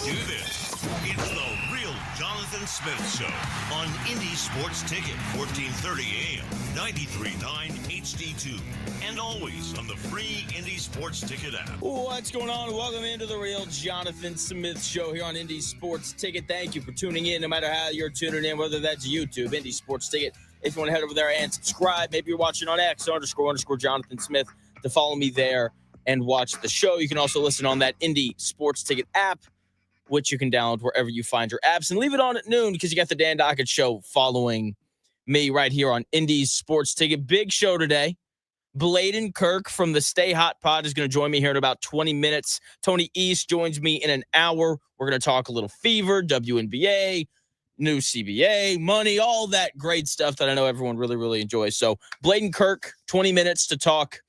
do this. It's the Real Jonathan Smith Show on Indy Sports Ticket, 1430 AM, 93.9 HD2, and always on the free Indy Sports Ticket app. What's going on? Welcome into the Real Jonathan Smith Show here on Indy Sports Ticket. Thank you for tuning in, no matter how you're tuning in, whether that's YouTube, Indy Sports Ticket. If you want to head over there and subscribe, maybe you're watching on X, __ Jonathan Smith, to follow me there and watch the show. You can also listen on that Indy Sports Ticket app, which you can download wherever you find your apps. And leave it on at noon because you got the Dan Dockett Show following me right here on Indy Sports Ticket. Big show today. Blaiden Kirk from the Stay Hot Pod is going to join me here in about 20 minutes. Tony East joins me in an hour. We're going to talk a little Fever, WNBA, new CBA, money, all that great stuff that I know everyone really, really enjoys. So Blaiden Kirk, 20 minutes to talk,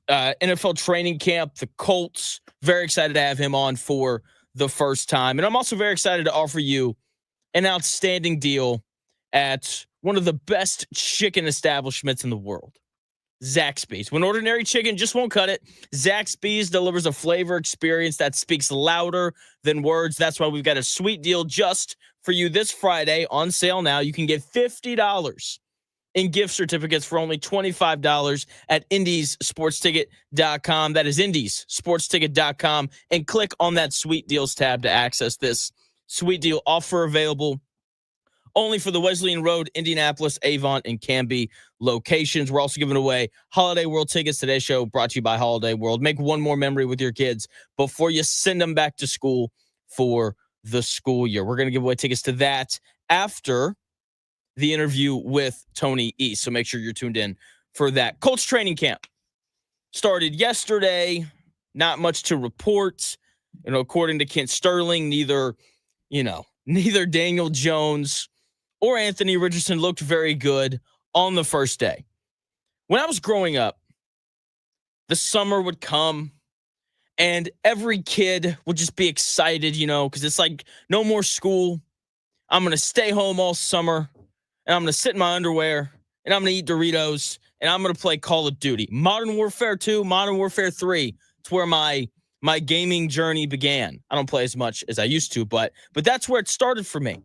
NFL training camp, the Colts. Very excited to have him on for the first time. And I'm also very excited to offer you an outstanding deal at one of the best chicken establishments in the world, Zaxby's. When ordinary chicken just won't cut it, Zaxby's delivers a flavor experience that speaks louder than words. That's why we've got a sweet deal just for you this Friday, on sale now. You can get $50 in gift certificates for only $25 at IndiesSportsTicket.com. That is IndiesSportsTicket.com. And click on that Sweet Deals tab to access this sweet deal offer, available only for the Wesleyan Road, Indianapolis, Avon, and Canby locations. We're also giving away Holiday World tickets. Today's show brought to you by Holiday World. Make one more memory with your kids before you send them back to school for the school year. We're going to give away tickets to that after the interview with Tony East. So make sure you're tuned in for that. Colts training camp started yesterday. Not much to report. According to Kent Sterling, neither Daniel Jones or Anthony Richardson looked very good on the first day. When I was growing up, the summer would come and every kid would just be excited, because it's like no more school. I'm going to stay home all summer and I'm going to sit in my underwear and I'm going to eat Doritos and I'm going to play Call of Duty. Modern Warfare 2, Modern Warfare 3. It's where my gaming journey began. I don't play as much as I used to, but that's where it started for me.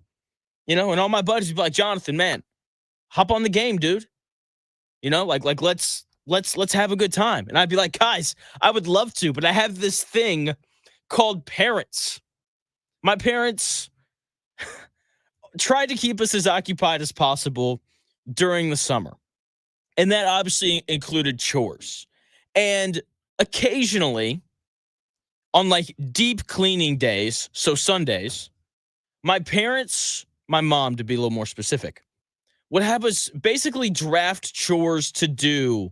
And all my buddies would be like, Jonathan, man, hop on the game, dude. Let's have a good time. And I'd be like, guys, I would love to, but I have this thing called parents. My parents tried to keep us as occupied as possible during the summer. And that obviously included chores. And occasionally, on deep cleaning days, so Sundays, my mom to be a little more specific, would have us basically draft chores to do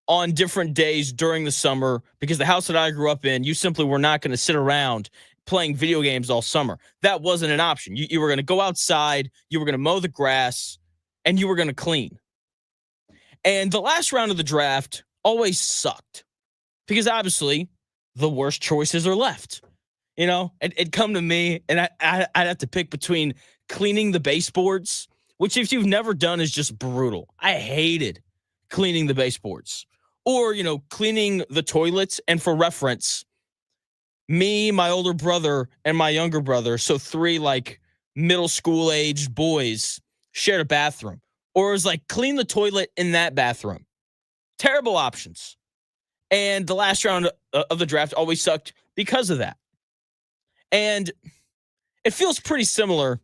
on different days during the summer, because the house that I grew up in, you simply were not going to sit around playing video games all summer. That wasn't an option. You were going to go outside, you were going to mow the grass, and you were going to clean. And the last round of the draft always sucked because obviously the worst choices are left. It'd come to me and I'd have to pick between cleaning the baseboards, which if you've never done is just brutal. I hated cleaning the baseboards. Or, cleaning the toilets. And for reference, me, my older brother, and my younger brother, so 3 middle school aged boys, shared a bathroom. Or it was clean the toilet in that bathroom. Terrible options. And the last round of the draft always sucked because of that. And it feels pretty similar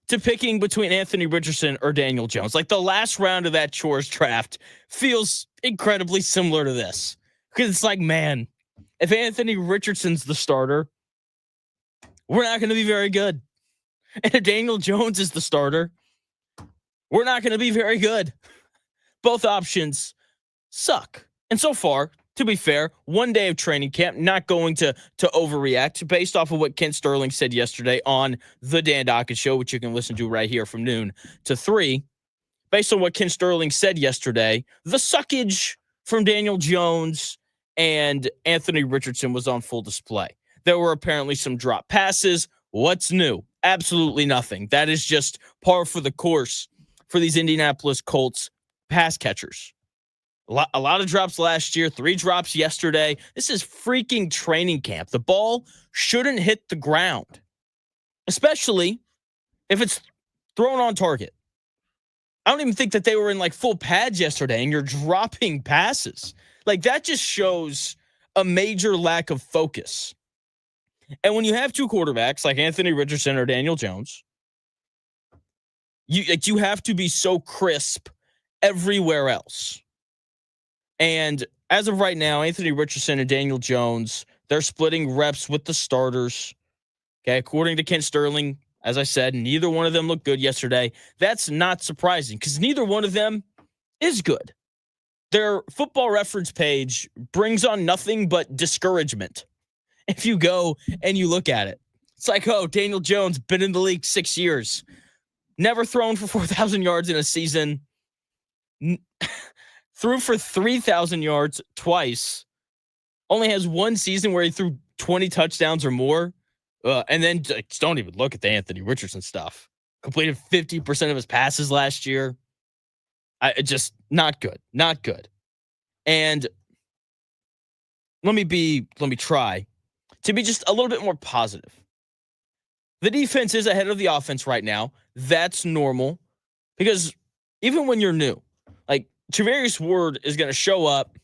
to picking between Anthony Richardson or Daniel Jones. The last round of that chores draft feels incredibly similar to this. Because it's man, if Anthony Richardson's the starter, we're not going to be very good. And if Daniel Jones is the starter, we're not going to be very good. Both options suck. And so far, to be fair, one day of training camp, not going to overreact based off of what Kent Sterling said yesterday on the Dan Dockett Show, which you can listen to right here from noon to 3. Based on what Kent Sterling said yesterday, the suckage from Daniel Jones and Anthony Richardson was on full display. There were apparently some drop passes. What's new? Absolutely nothing. That is just par for the course for these Indianapolis Colts pass catchers. A lot of drops last year, 3 drops yesterday. This is freaking training camp. The ball shouldn't hit the ground, especially if it's thrown on target. I don't even think that they were in like full pads yesterday and you're dropping passes. Like that just shows a major lack of focus. And when you have 2 quarterbacks like Anthony Richardson or Daniel Jones, you have to be so crisp everywhere else. And as of right now, Anthony Richardson and Daniel Jones, they're splitting reps with the starters. Okay, according to Kent Sterling, as I said, neither one of them looked good yesterday. That's not surprising because neither one of them is good. Their Football Reference page brings on nothing but discouragement. If you go and you look at it, it's like, oh, Daniel Jones, been in the league 6 years, never thrown for 4,000 yards in a season, threw for 3,000 yards twice, only has 1 season where he threw 20 touchdowns or more. And then just don't even look at the Anthony Richardson stuff. Completed 50% of his passes last year. Just not good. Not good. And let me try to be just a little bit more positive. The defense is ahead of the offense right now. That's normal because even when you're new, like Travarius Ward is going to show up,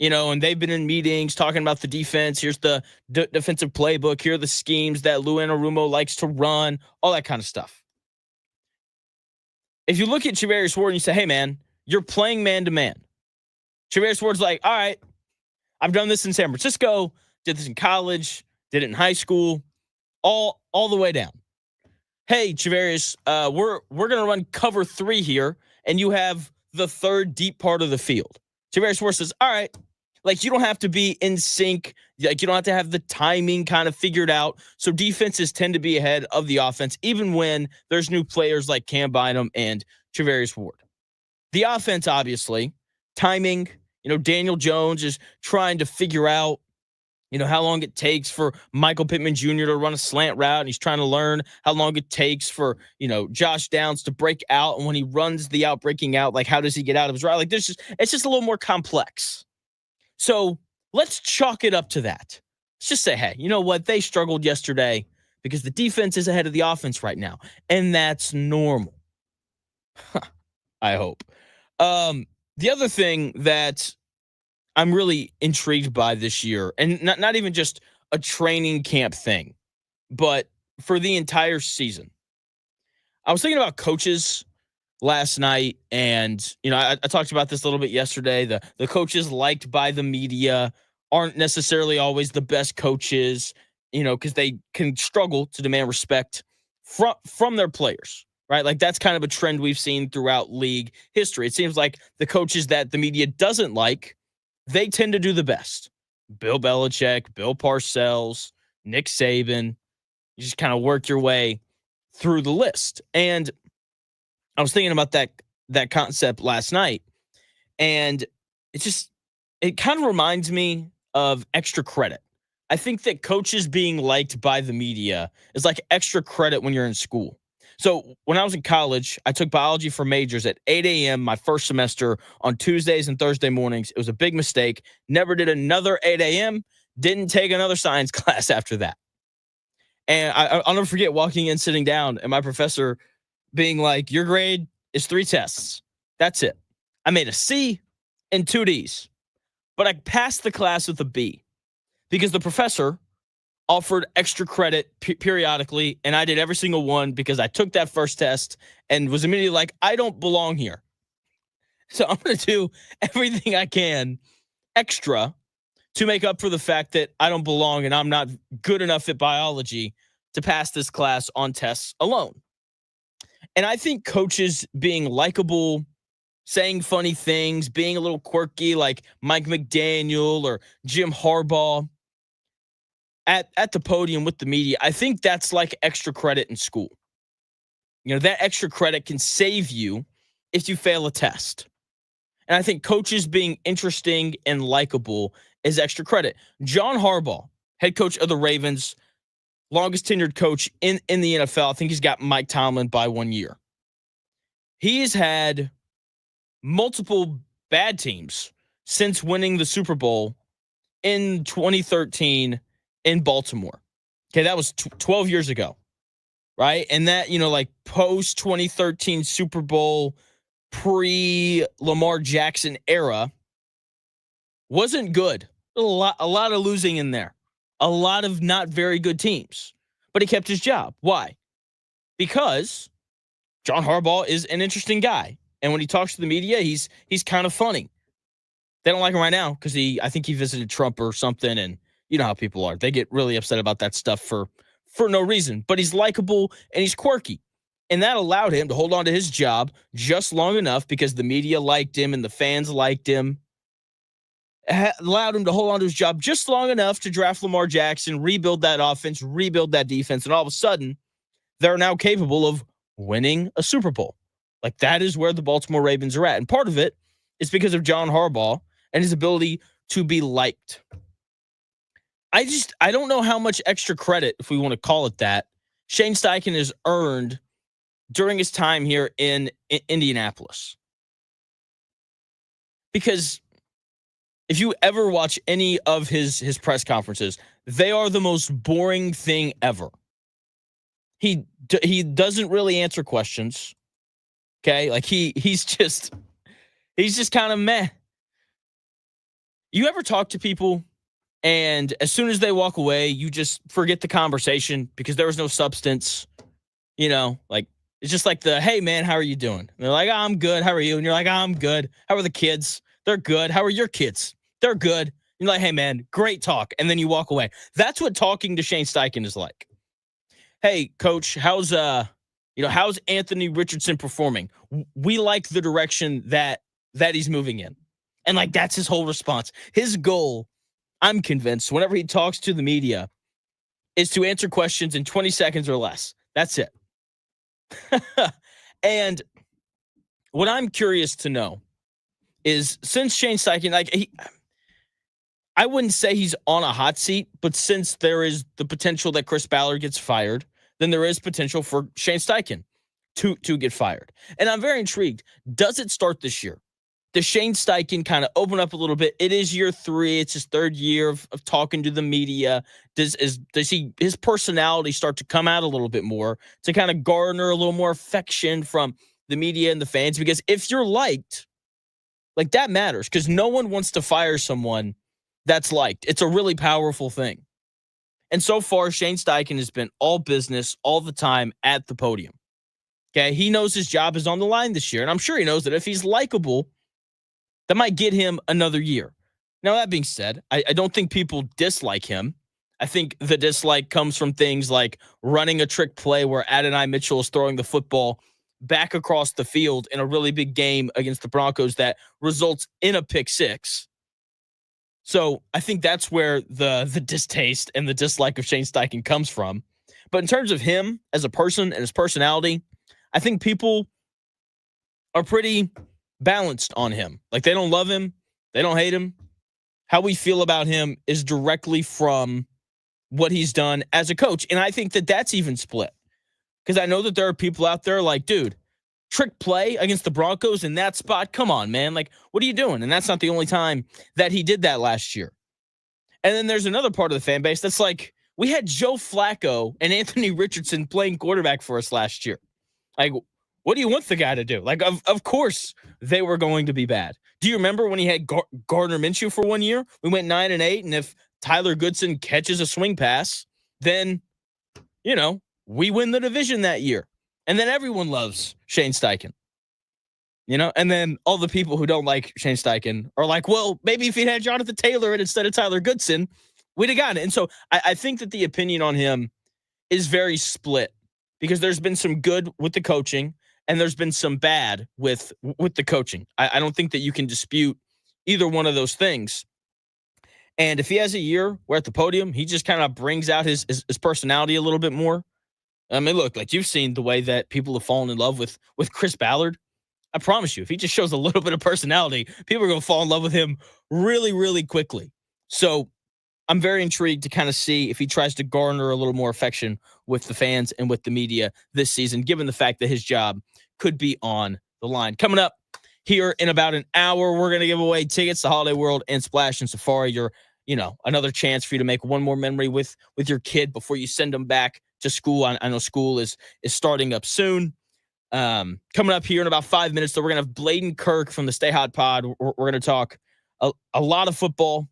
and they've been in meetings talking about the defense. Here's the defensive playbook. Here are the schemes that Lou Anarumo likes to run, all that kind of stuff. If you look at Travarius Ward and you say, hey, man, you're playing man-to-man. Travarius Ward's like, all right, I've done this in San Francisco, did this in college, did it in high school, all the way down. Hey, Travarius, we're going to run cover 3 here, and you have the 3rd deep part of the field. Travarius Ward says, all right, like you don't have to be in sync. Like you don't have to have the timing kind of figured out. So defenses tend to be ahead of the offense, even when there's new players like Cam Bynum and Travarius Ward. The offense, obviously, timing, Daniel Jones is trying to figure out, how long it takes for Michael Pittman Jr. to run a slant route. And he's trying to learn how long it takes for, Josh Downs to break out. And when he runs the out, breaking out, like how does he get out of his route? Like it's just a little more complex. So let's chalk it up to that. Let's just say, hey, you know what? They struggled yesterday because the defense is ahead of the offense right now. And that's normal. I hope. The other thing that I'm really intrigued by this year, and not even just a training camp thing, but for the entire season. I was thinking about coaches last night, and I talked about this a little bit yesterday. The coaches liked by the media aren't necessarily always the best coaches, because they can struggle to demand respect from their players, right? Like that's kind of a trend we've seen throughout league history. It seems like the coaches that the media doesn't like, they tend to do the best. Bill Belichick, Bill Parcells, Nick Saban. You just kind of work your way through the list. And I was thinking about that concept last night, and it kind of reminds me of extra credit. I think that coaches being liked by the media is like extra credit when you're in school. So when I was in college, I took biology for majors at 8 a.m. my first semester on Tuesdays and Thursday mornings. It was a big mistake. Never did another 8 a.m. Didn't take another science class after that. And I'll never forget walking in, sitting down, and my professor being like, your grade is 3 tests. That's it. I made a C and 2 Ds. But I passed the class with a B because the professor offered extra credit periodically, and I did every single one because I took that first test and was immediately like, I don't belong here. So I'm going to do everything I can extra to make up for the fact that I don't belong and I'm not good enough at biology to pass this class on tests alone. And I think coaches being likable, saying funny things, being a little quirky like Mike McDaniel or Jim Harbaugh at the podium with the media, I think that's like extra credit in school. That extra credit can save you if you fail a test. And I think coaches being interesting and likable is extra credit. John Harbaugh, head coach of the Ravens, longest tenured coach in the NFL. I think he's got Mike Tomlin by 1 year. He's had multiple bad teams since winning the Super Bowl in 2013 in Baltimore. Okay, that was 12 years ago, right? And that, like post 2013 Super Bowl, pre Lamar Jackson era wasn't good. A lot of losing in there. A lot of not very good teams. But he kept his job. Why? Because John Harbaugh is an interesting guy. And when he talks to the media, he's kind of funny. They don't like him right now because I think he visited Trump or something, and you know how people are. They get really upset about that stuff for no reason. But he's likable and he's quirky. And that allowed him to hold on to his job just long enough because the media liked him and the fans liked him. Allowed him to hold on to his job just long enough to draft Lamar Jackson, rebuild that offense, rebuild that defense, and all of a sudden, they're now capable of winning a Super Bowl. Like, that is where the Baltimore Ravens are at. And part of it is because of John Harbaugh and his ability to be liked. I don't know how much extra credit, if we want to call it that, Shane Steichen has earned during his time here in Indianapolis. Because if you ever watch any of his press conferences, they are the most boring thing ever. He doesn't really answer questions. Okay? Like he's just kind of meh. You ever talk to people and as soon as they walk away, you just forget the conversation because there was no substance? Like it's just like hey man, how are you doing? And they're like, oh, I'm good. How are you? And you're like, oh, I'm good. How are the kids? They're good. How are your kids? They're good. You're like, hey man, great talk. And then you walk away. That's what talking to Shane Steichen is like. Hey coach, how's Anthony Richardson performing? We like the direction that he's moving in. And like, that's his whole response. His goal, I'm convinced, whenever he talks to the media, is to answer questions in 20 seconds or less. That's it. And what I'm curious to know is, since Shane Steichen, I wouldn't say he's on a hot seat, but since there is the potential that Chris Ballard gets fired, then there is potential for Shane Steichen to get fired. And I'm very intrigued. Does it start this year? Does Shane Steichen kind of open up a little bit? It is year 3. It's his 3rd year of talking to the media. Does his personality start to come out a little bit more to kind of garner a little more affection from the media and the fans? Because if you're liked, like, that matters, because no one wants to fire someone that's liked. It's a really powerful thing. And so far, Shane Steichen has been all business all the time at the podium. Okay, he knows his job is on the line this year, and I'm sure he knows that if he's likable, that might get him another year. Now, that being said, I don't think people dislike him. I think the dislike comes from things like running a trick play where Adonai Mitchell is throwing the football back across the field in a really big game against the Broncos that results in a pick 6. So I think that's where the distaste and the dislike of Shane Steichen comes from. But in terms of him as a person and his personality, I think people are pretty balanced on him. Like, they don't love him. They don't hate him. How we feel about him is directly from what he's done as a coach. And I think that that's even split. Because I know that there are people out there like, dude, trick play against the Broncos in that spot? Come on, man. Like, what are you doing? And that's not the only time that he did that last year. And then there's another part of the fan base that's like, we had Joe Flacco and Anthony Richardson playing quarterback for us last year. Like, what do you want the guy to do? Like, of course they were going to be bad. Do you remember when he had Gardner Minshew for 1 year? We went 9-8, and if Tyler Goodson catches a swing pass, then, we win the division that year. And then everyone loves Shane Steichen. And then all the people who don't like Shane Steichen are like, well, maybe if he had Jonathan Taylor instead of Tyler Goodson, we'd have gotten it. And so I think that the opinion on him is very split, because there's been some good with the coaching and there's been some bad with the coaching. I don't think that you can dispute either one of those things. And if he has a year where at the podium, he just kind of brings out his personality a little bit more. I mean, look, like, you've seen the way that people have fallen in love with Chris Ballard. I promise you, if he just shows a little bit of personality, people are going to fall in love with him really, really quickly. So I'm very intrigued to kind of see if he tries to garner a little more affection with the fans and with the media this season, given the fact that his job could be on the line. Coming up, here in about an hour. We're going to give away tickets to Holiday World and Splash and Safari. Another chance for you to make one more memory with your kid before you send them back to school. I know school is starting up soon. Coming up here in about 5 minutes, though, we're going to have Blaiden Kirk from the Stay Hot Pod. We're going to talk a lot of football.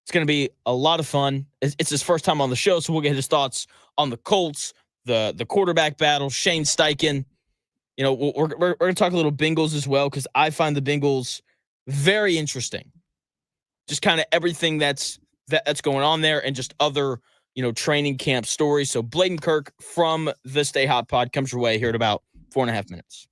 It's going to be a lot of fun. It's his first time on the show, so we'll get his thoughts on the Colts, the quarterback battle, Shane Steichen. We're going to talk a little Bengals as well, because I find the Bengals very interesting. Just kind of everything that's going on there, and just other training camp stories. So Blaiden Kirk from the Stay Hot Pod comes your way here at about 4.5 minutes.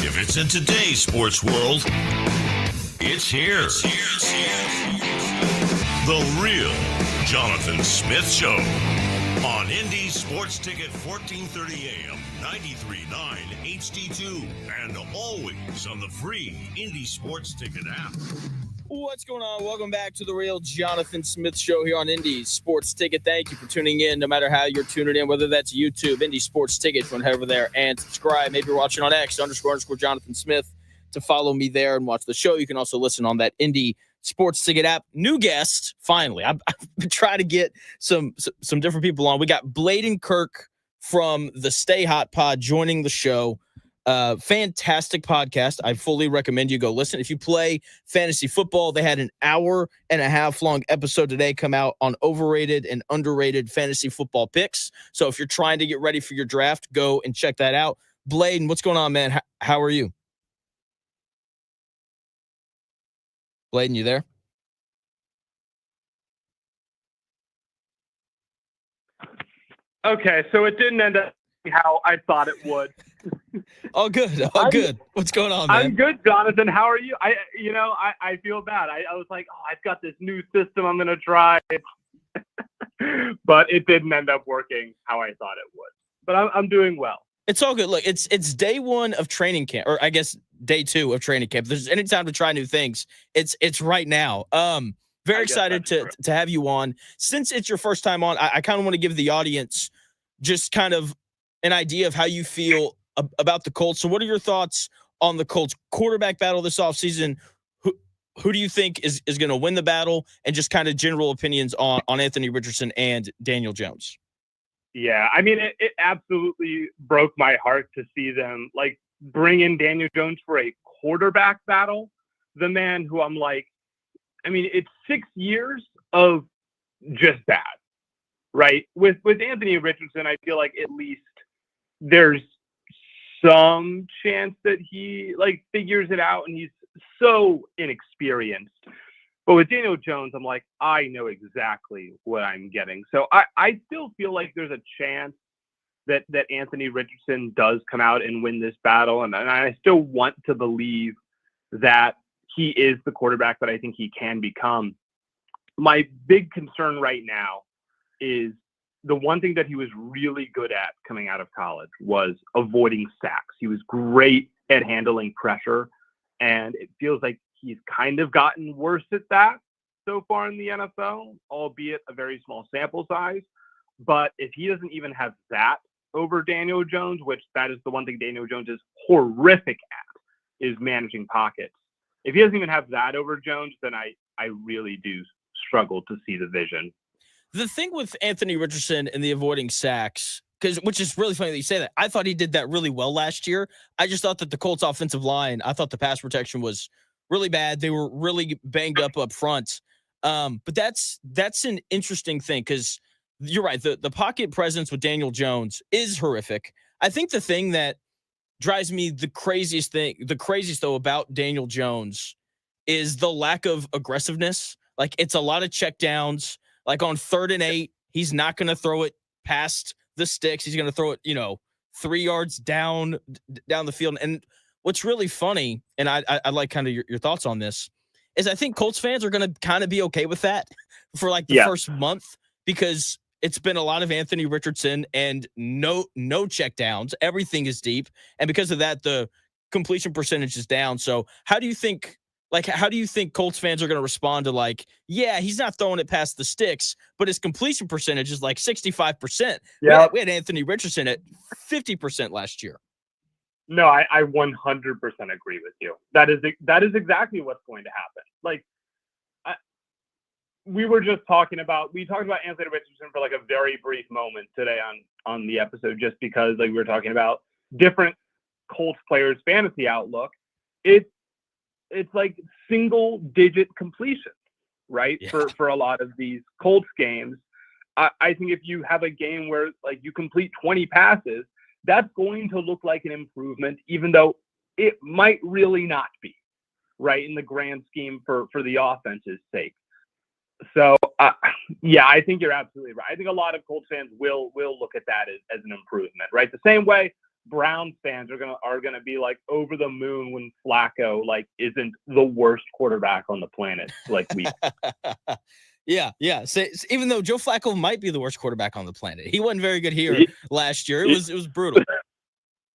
If it's in today's sports world, it's here. The real Jonathan Smith Show on Indy Sports Ticket 1430 AM, 93.9 HD2, and always on the free Indy Sports Ticket app. What's going on? Welcome back to the Real Jonathan Smith Show here on Indy Sports Ticket. Thank you for tuning in, no matter how you're tuning in, whether that's YouTube, Indy Sports Ticket. If you want to head over there and subscribe. Maybe you're watching on X, _ Jonathan Smith, to follow me there and watch the show. You can also listen on that Indy Sports Ticket app. New guest, finally. I've been trying to get some different people on. We got Blaiden Kirk from the Stay Hot Pod joining the show. Fantastic podcast. I fully recommend you go listen. If you play fantasy football, they had an 1.5 hour long episode today come out on overrated and underrated fantasy football picks. So if you're trying to get ready for your draft, go and check that out. Blaiden, what's going on, man? How are you? Blaiden, you there? Okay, so it didn't end up how I thought it would. All good. All good. What's going on, man? I'm good, Jonathan. How are you? I feel bad. I was like, I've got this new system I'm going to try. But it didn't end up working how I thought it would. But I'm doing well. It's all good. Look, it's day one of training camp, or I guess day 2 of training camp. If there's any time to try new things, it's right now. Very excited to have you on. Since it's your first time on, I kind of want to give the audience just kind of an idea of how you feel about the Colts. So what are your thoughts on the Colts quarterback battle this offseason? Who do you think is going to win the battle, and just kind of general opinions on Anthony Richardson and Daniel Jones? Yeah, I mean, it absolutely broke my heart to see them like bring in Daniel Jones for a quarterback battle. The man who I'm like, I mean, it's 6 years of just bad, right? With Anthony Richardson, I feel like at least there's some chance that he like figures it out, and he's so inexperienced. But with Daniel Jones, I'm like, I know exactly what I'm getting. So I still feel like there's a chance that Anthony Richardson does come out and win this battle. And I still want to believe that he is the quarterback that I think he can become. My big concern right now is the one thing that he was really good at coming out of college was avoiding sacks. He was great at handling pressure, and it feels like he's kind of gotten worse at that so far in the NFL, albeit a very small sample size. But if he doesn't even have that over Daniel Jones, which that is the one thing Daniel Jones is horrific at, is managing pockets. If he doesn't even have that over Jones, then I really do struggle to see the vision. The thing with Anthony Richardson and the avoiding sacks, which is really funny that you say that. I thought he did that really well last year. I just thought that the Colts offensive line, I thought the pass protection was really bad. They were really banged up front. But that's an interesting thing, because you're right. The pocket presence with Daniel Jones is horrific. I think the thing that drives me the craziest though about Daniel Jones is the lack of aggressiveness. Like, it's a lot of checkdowns. Like on 3rd and 8, he's not going to throw it past the sticks. He's going to throw it, 3 yards down the field. And what's really funny, and I'd like kind of your thoughts on this, is I think Colts fans are going to kind of be okay with that for like the first month, because it's been a lot of Anthony Richardson and no checkdowns. Everything is deep. And because of that, the completion percentage is down. So how do you think Colts fans are going to respond to, like, yeah, he's not throwing it past the sticks, but his completion percentage is like 65%. Yeah. We had Anthony Richardson at 50% last year. No, I 100% agree with you. That is exactly what's going to happen. Like, we talked about Anthony Richardson for like a very brief moment today on the episode, just because like we were talking about different Colts players' fantasy outlook. It's like single digit completion, right? Yeah. For a lot of these Colts games. I think if you have a game where like you complete 20 passes, that's going to look like an improvement, even though it might really not be, right, in the grand scheme for the offense's sake. So, I think you're absolutely right. I think a lot of Colts fans will look at that as an improvement, right? The same way Browns fans are gonna be like over the moon when Flacco like isn't the worst quarterback on the planet like we. Yeah. So, even though Joe Flacco might be the worst quarterback on the planet, he wasn't very good here last year. It was brutal.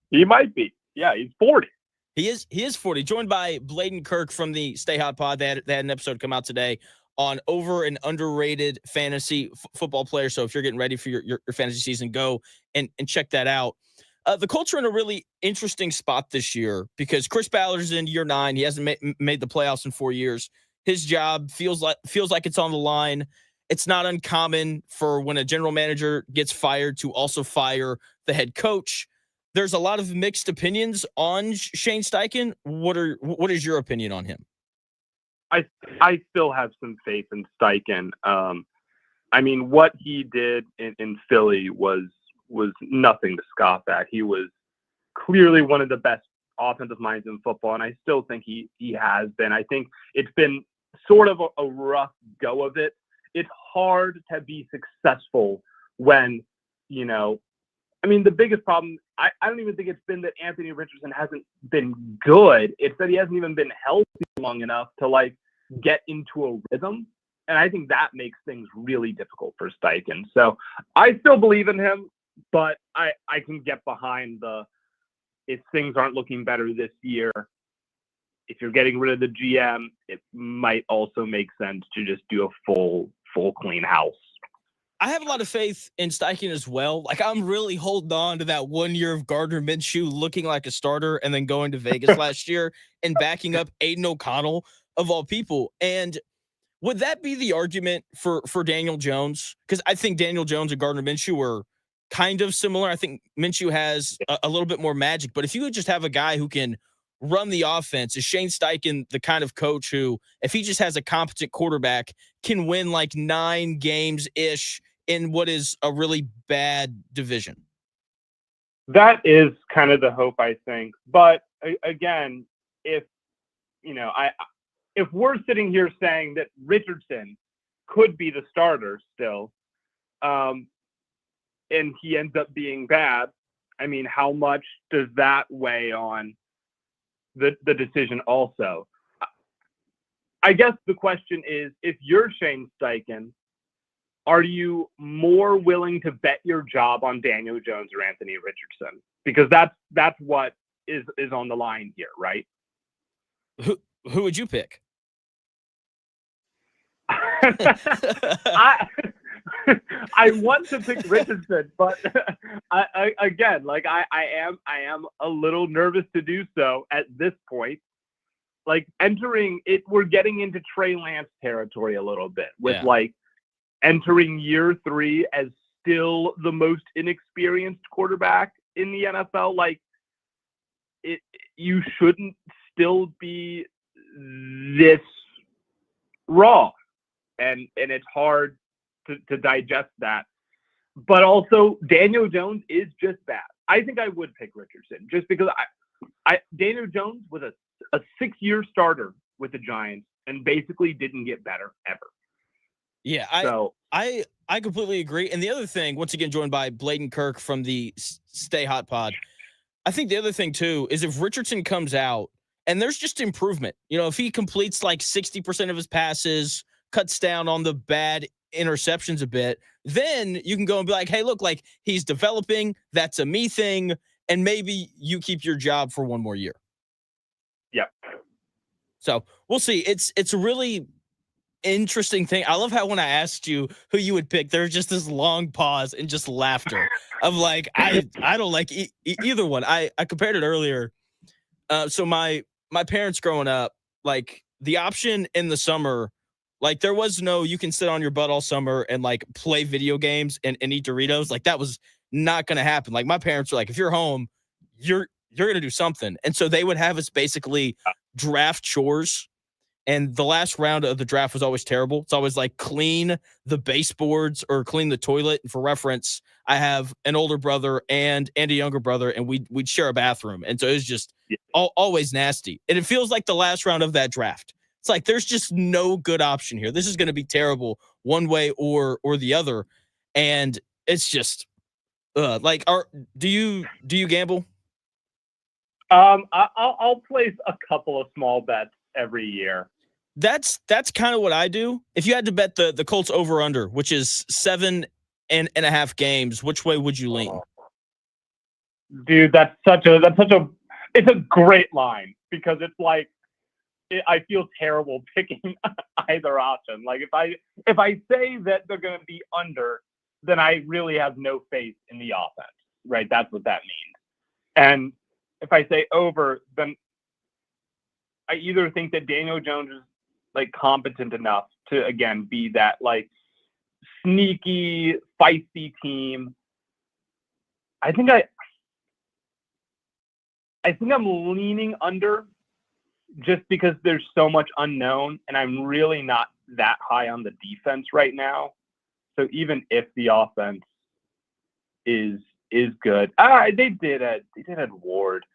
He might be. Yeah, he's 40. He is 40. Joined by Blaiden Kirk from the Stay Hot Pod. They had an episode come out today on over and underrated fantasy football players. So if you're getting ready for your fantasy season, go and check that out. The Colts are in a really interesting spot this year because Chris Ballard's in year 9. He hasn't made the playoffs in 4 years. His job feels like it's on the line. It's not uncommon for when a general manager gets fired to also fire the head coach. There's a lot of mixed opinions on Shane Steichen. What is your opinion on him? I still have some faith in Steichen. I mean, what he did in Philly was nothing to scoff at. He was clearly one of the best offensive minds in football, and I still think he has been. I think it's been sort of a rough go of it. It's hard to be successful when, I mean, the biggest problem, I don't even think it's been that Anthony Richardson hasn't been good. It's that he hasn't even been healthy long enough to get into a rhythm. And I think that makes things really difficult for Steichen. So I still believe in him, but I can get behind if things aren't looking better this year, if you're getting rid of the GM, it might also make sense to just do a full clean house. I have a lot of faith in Steichen as well. I'm really holding on to that 1 year of Gardner Minshew looking like a starter and then going to Vegas last year and backing up Aiden O'Connell of all people. And would that be the argument for Daniel Jones? Because I think Daniel Jones and Gardner Minshew were kind of similar. I think Minshew has a little bit more magic. But if you would just have a guy who can run the offense, is Shane Steichen the kind of coach who, if he just has a competent quarterback, can win 9 games-ish in what is a really bad division? That is kind of the hope, I think. But again, if we're sitting here saying that Richardson could be the starter still, and he ends up being bad, I mean, how much does that weigh on the decision also? I guess the question is, if you're Shane Steichen, are you more willing to bet your job on Daniel Jones or Anthony Richardson? Because that's what is on the line here, right? Who would you pick? I want to pick Richardson, but I am a little nervous to do so at this point. Entering it, we're getting into Trey Lance territory a little bit with entering year 3 as still the most inexperienced quarterback in the NFL. You shouldn't still be this raw, and it's hard to digest that. But also, Daniel Jones is just bad. I think I would pick Richardson just because Daniel Jones was a 6-year starter with the Giants and basically didn't get better ever. Yeah, I completely agree. And the other thing, once again, joined by Blaiden Kirk from the Stay Hot Pod, I think the other thing too is if Richardson comes out and there's just improvement, if he completes 60% of his passes, cuts down on the bad interceptions a bit, then you can go and be like, hey, look, he's developing. That's a me thing. And maybe you keep your job for 1 more year. Yep. So we'll see. It's a really interesting thing. I love how when I asked you who you would pick, there's just this long pause and just laughter of I don't like either one. I compared it earlier. So my parents growing up, the option in the summer, there was no, you can sit on your butt all summer and play video games and eat Doritos. That was not going to happen. My parents were if you're home, you're going to do something. And so they would have us basically draft chores. And the last round of the draft was always terrible. It's always clean the baseboards or clean the toilet. And for reference, I have an older brother and a younger brother, and we'd share a bathroom. And so it was just always nasty. And it feels like the last round of that draft. It's there's just no good option here. This is going to be terrible one way or the other. And it's just do you gamble? I'll place a couple of small bets every year. That's kind of what I do. If you had to bet the Colts over under, which is 7.5 games, which way would you lean? Dude, that's such a It's a great line because it's like I feel terrible picking either option. Like if I say that they're going to be under, then I really have no faith in the offense, right? That's what that means. And if I say over, then I either think that Daniel Jones is like competent enough to again be that like sneaky, feisty team. I think I'm leaning under just because there's so much unknown, and I'm really not that high on the defense right now. So even if the offense is good, they did add Ward.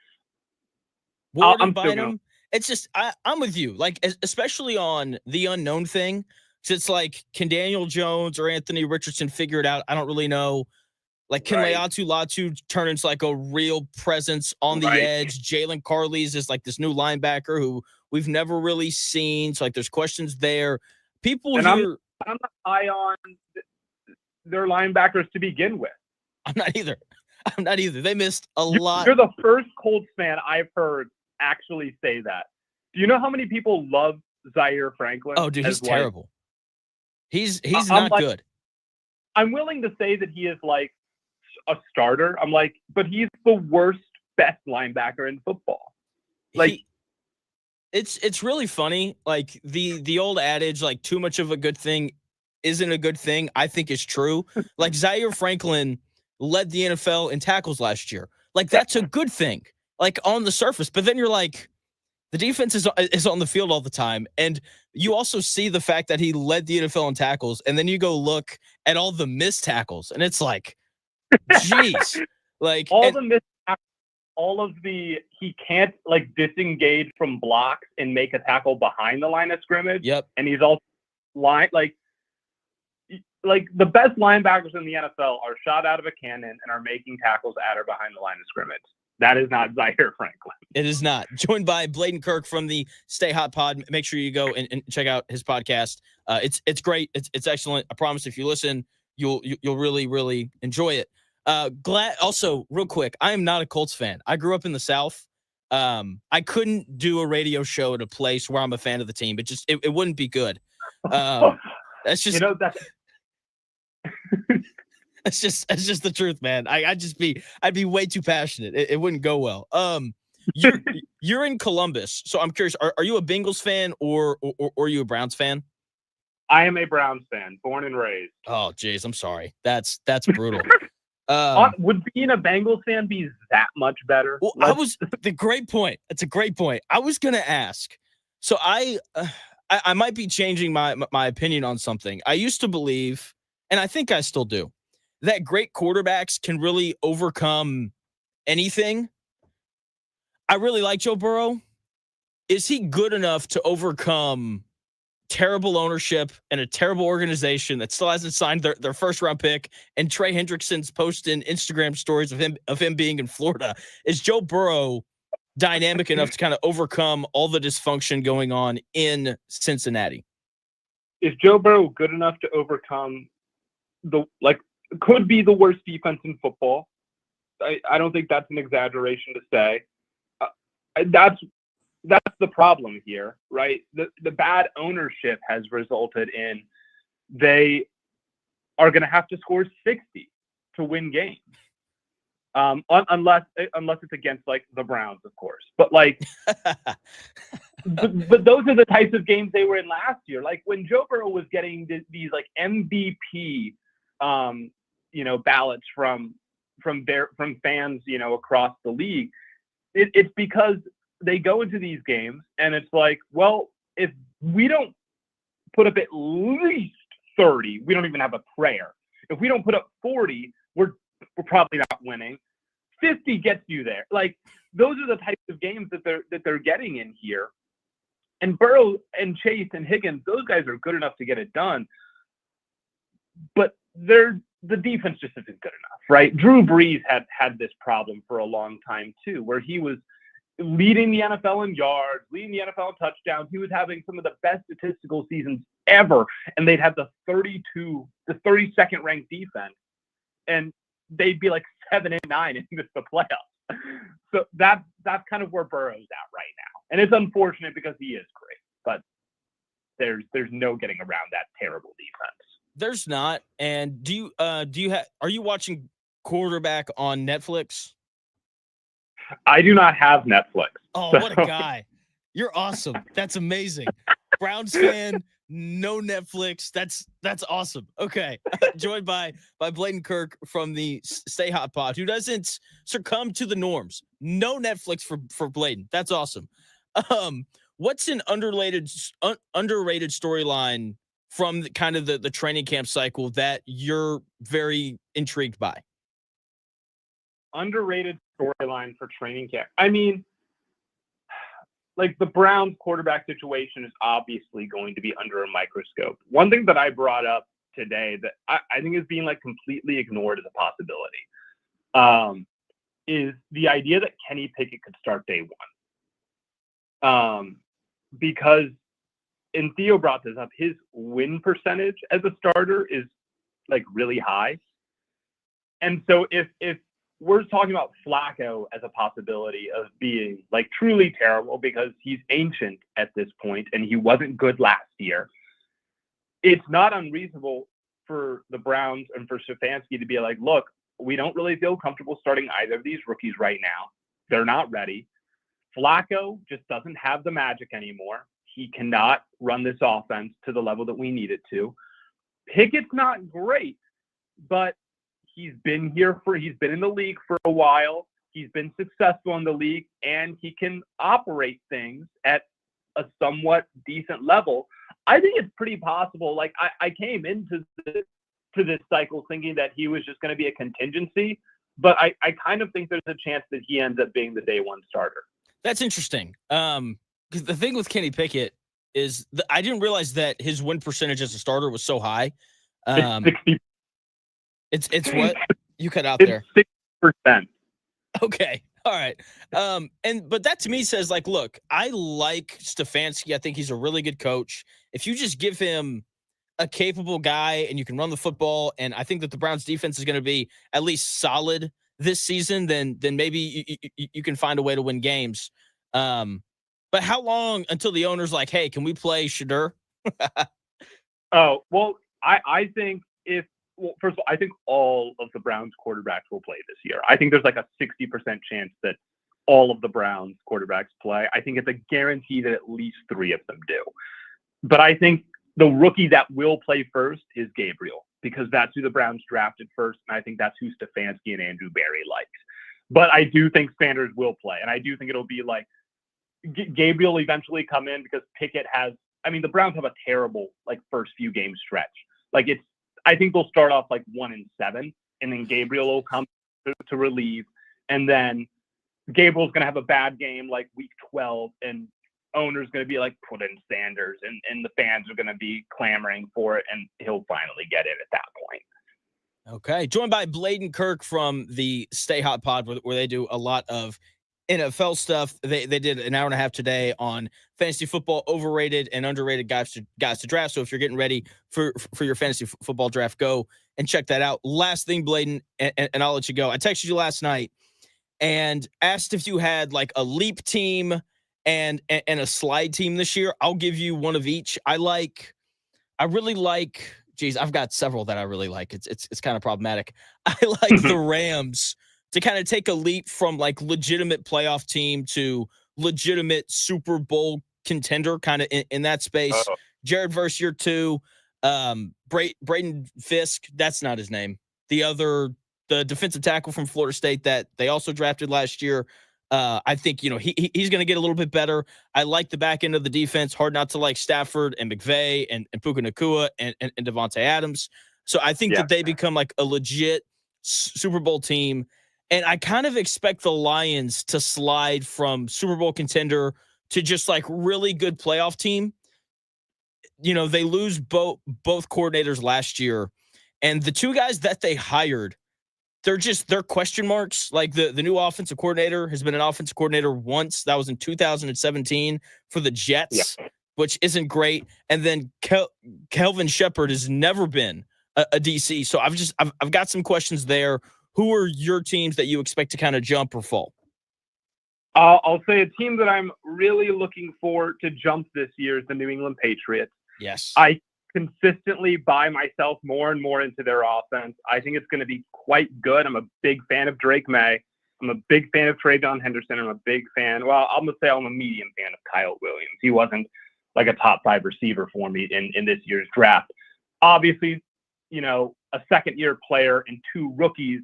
Ward I'm and Bynum. It's just I'm with you. Like especially on the unknown thing. So it's like, can Daniel Jones or Anthony Richardson figure it out? I don't really know. Like, can Latu turn into like a real presence on the edge? Jalen Carley's is like this new linebacker who we've never really seen. So like, there's questions there. People here. I'm not high on their linebackers to begin with. I'm not either. They missed a lot. You're the first Colts fan I've heard actually say that. Do you know how many people love Zaire Franklin? Oh, dude, he's terrible. He's not good. I'm willing to say that he is like a starter. I'm like, but he's the worst, best linebacker in football. Like, it's really funny. Like the old adage, like too much of a good thing isn't a good thing, I think is true. Like Zaire Franklin led the NFL in tackles last year. Like that's a good thing, like on the surface. But then you're like, the defense is on the field all the time. And you also see the fact that he led the NFL in tackles. And then you go look at all the missed tackles. And it's like, geez. Like all the missed tackles, all of the, he can't like disengage from blocks and make a tackle behind the line of scrimmage. Yep. And he's also like the best linebackers in the NFL are shot out of a cannon and are making tackles at or behind the line of scrimmage. That is not Zaire Franklin. It is not. Joined by Blaiden Kirk from the Stay Hot Pod. Make sure you go and check out his podcast. It's great. It's excellent. I promise if you listen, you'll really, really enjoy it. Also, real quick, I am not a Colts fan. I grew up in the South. I couldn't do a radio show at a place where I'm a fan of the team. It wouldn't be good. That's just It's just the truth, man. I'd be way too passionate. It wouldn't go well. You're in Columbus, so I'm curious. Are you a Bengals fan or are you a Browns fan? I am a Browns fan, born and raised. Oh, geez, I'm sorry. That's brutal. Would being a Bengals fan be that much better? Well, the great point. That's a great point. I was gonna ask. So I might be changing my opinion on something. I used to believe, and I think I still do, that great quarterbacks can really overcome anything. I really like Joe Burrow. Is he good enough to overcome terrible ownership and a terrible organization that still hasn't signed their first round pick, and Trey Hendrickson's posting Instagram stories of him being in Florida? Is Joe Burrow dynamic enough to kind of overcome all the dysfunction going on in Cincinnati? Is Joe Burrow good enough to overcome could be the worst defense in football? I don't think that's an exaggeration to say. That's the problem here, right? The bad ownership has resulted in they are going to have to score 60 to win games, unless it's against like the Browns, of course. But like, but those are the types of games they were in last year. Like when Joe Burrow was getting these like MVP, ballots from fans, across the league. It's because they go into these games and it's like, well, if we don't put up at least 30, we don't even have a prayer. If we don't put up 40, we're probably not winning. 50 gets you there. Like those are the types of games that they're getting in here. And Burrow and Chase and Higgins, those guys are good enough to get it done. But the defense just isn't good enough, right? Drew Brees had this problem for a long time too, where he was leading the NFL in yards, leading the NFL in touchdowns. He was having some of the best statistical seasons ever, and they'd have the 32nd ranked defense, and they'd be like 7-9 and miss the playoffs. So that's kind of where Burrow's at right now. And it's unfortunate because he is great, but there's no getting around that terrible defense. There's not. And are you watching Quarterback on Netflix? I do not have Netflix. Oh, so. what a guy. You're awesome. That's amazing. Browns fan, no Netflix. That's awesome. Okay. Joined by Blaiden Kirk from the Stay Hot Pod, who doesn't succumb to the norms. No Netflix for Blaiden. That's awesome. What's an underrated storyline from the training camp cycle that you're very intrigued by? Underrated storyline for training camp. I mean, like the Browns quarterback situation is obviously going to be under a microscope. One thing that I brought up today that I think is being like completely ignored as a possibility is the idea that Kenny Pickett could start day one. Because, and Theo brought this up, his win percentage as a starter is like really high. And so if we're talking about Flacco as a possibility of being like truly terrible because he's ancient at this point and he wasn't good last year, it's not unreasonable for the Browns and for Stefanski to be like, look, we don't really feel comfortable starting either of these rookies right now. They're not ready. Flacco just doesn't have the magic anymore. He cannot run this offense to the level that we need it to. Pickett's not great, but he's been in the league for a while. He's been successful in the league, and he can operate things at a somewhat decent level. I think it's pretty possible. Like I came into this cycle thinking that he was just going to be a contingency, but I kind of think there's a chance that he ends up being the day one starter. That's interesting. Because the thing with Kenny Pickett is I didn't realize that his win percentage as a starter was so high. It's 60. It's what you cut out it's there. 6%. Okay. All right. But that to me says like, look, I like Stefanski. I think he's a really good coach. If you just give him a capable guy and you can run the football, and I think that the Browns defense is going to be at least solid this season, then maybe you can find a way to win games. But how long until the owner's like, hey, can we play Shadur? Oh, well, I think first of all, I think all of the Browns quarterbacks will play this year. I think there's like a 60% chance that all of the Browns quarterbacks play. I think it's a guarantee that at least 3 of them do. But I think the rookie that will play first is Gabriel, because that's who the Browns drafted first, and I think that's who Stefanski and Andrew Berry liked. But I do think Sanders will play, and I do think it'll be like Gabriel eventually come in because Pickett has – I mean, the Browns have a terrible like first few game stretch. Like I think they'll start off like 1-7, and then Gabriel will come to relieve, and then Gabriel's going to have a bad game like week 12, and owner's going to be like, put in Sanders, and the fans are going to be clamoring for it, and he'll finally get in at that point. Okay. Joined by Blaiden Kirk from the Stay Hot Pod, where they do a lot of NFL stuff. They did an hour and a half today on fantasy football, overrated and underrated guys to draft. So if you're getting ready for your fantasy football draft, go and check that out. Last thing, Blaiden, and I'll let you go. I texted you last night and asked if you had like a leap team and a slide team this year. I'll give you one of each. I really like. Geez, I've got several that I really like. It's kind of problematic. I like the Rams to kind of take a leap from like legitimate playoff team to legitimate Super Bowl contender, kind of in that space. Uh-oh. Jared Verse year 2, Braden Fisk, that's not his name. The defensive tackle from Florida State that they also drafted last year. I think, he's going to get a little bit better. I like the back end of the defense. Hard not to like Stafford and McVay and Puka Nacua and Devontae Adams. So I think that they become like a legit Super Bowl team. And I kind of expect the Lions to slide from Super Bowl contender to just like really good playoff team. They lose both coordinators last year, and the 2 guys that they hired, they're question marks. Like the new offensive coordinator has been an offensive coordinator once. That was in 2017 for the Jets, which isn't great. And then Kelvin Shepard has never been a DC. So I've got some questions there. Who are your teams that you expect to kind of jump or fall? I'll say a team that I'm really looking for to jump this year is the New England Patriots. Yes. I consistently buy myself more and more into their offense. I think it's going to be quite good. I'm a big fan of Drake May. I'm a big fan of Travion Henderson. I'm a big fan. Well, I'm going to say I'm a medium fan of Kyle Williams. He wasn't like a top 5 receiver for me in this year's draft. Obviously, a second-year player and 2 rookies,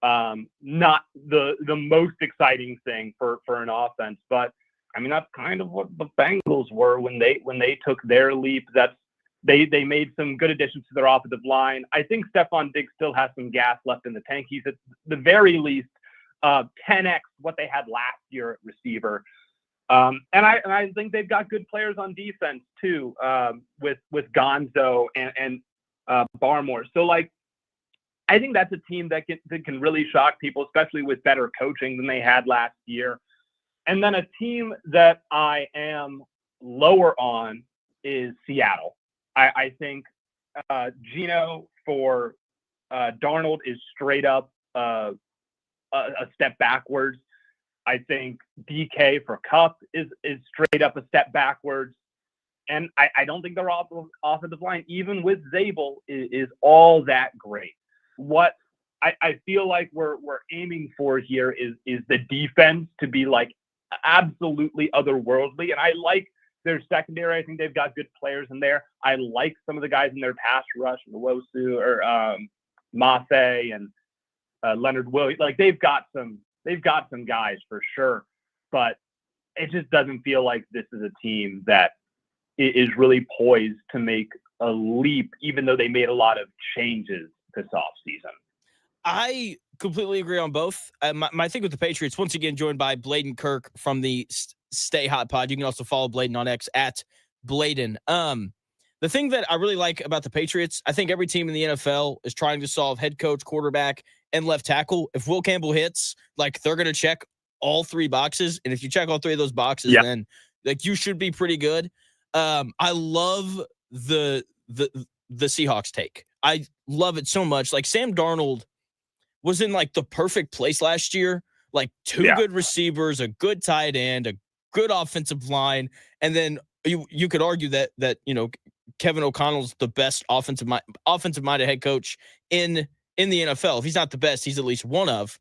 not the most exciting thing for an offense. But, I mean, that's kind of what the Bengals were when they took their leap. They made some good additions to their offensive line. I think Stephon Diggs still has some gas left in the tank. He's at the very least 10x what they had last year at receiver. And I think they've got good players on defense too, with Gonzo and Barmore. So I think that's a team that can really shock people, especially with better coaching than they had last year. And then a team that I am lower on is Seattle. I think Geno for Darnold is straight up a step backwards. I think DK for Kupp is straight up a step backwards. And I don't think their offensive line, even with Zabel, is all that great. What I feel like we're aiming for here is the defense to be absolutely otherworldly. And I like their secondary. I think they've got good players in there. I like some of the guys in their pass rush, Nwosu or Mafe and Leonard Williams. They've got some guys for sure, but it just doesn't feel like this is a team that is really poised to make a leap, even though they made a lot of changes this offseason. I completely agree on both. My thing with the Patriots, once again, joined by Blaiden Kirk from the Stay Hot Pod. You can also follow Blaiden on X at Blaiden. The thing that I really like about the Patriots, I think every team in the NFL is trying to solve head coach, quarterback, and left tackle. If Will Campbell hits, they're going to check all 3 boxes. And if you check all 3 of those boxes, then you should be pretty good. I love the Seahawks take. I love it so much. Sam Darnold was in the perfect place last year. 2 good receivers, a good tight end, a good offensive line, and then you could argue that Kevin O'Connell's the best offensive-minded head coach in the NFL. If he's not the best, he's at least one of.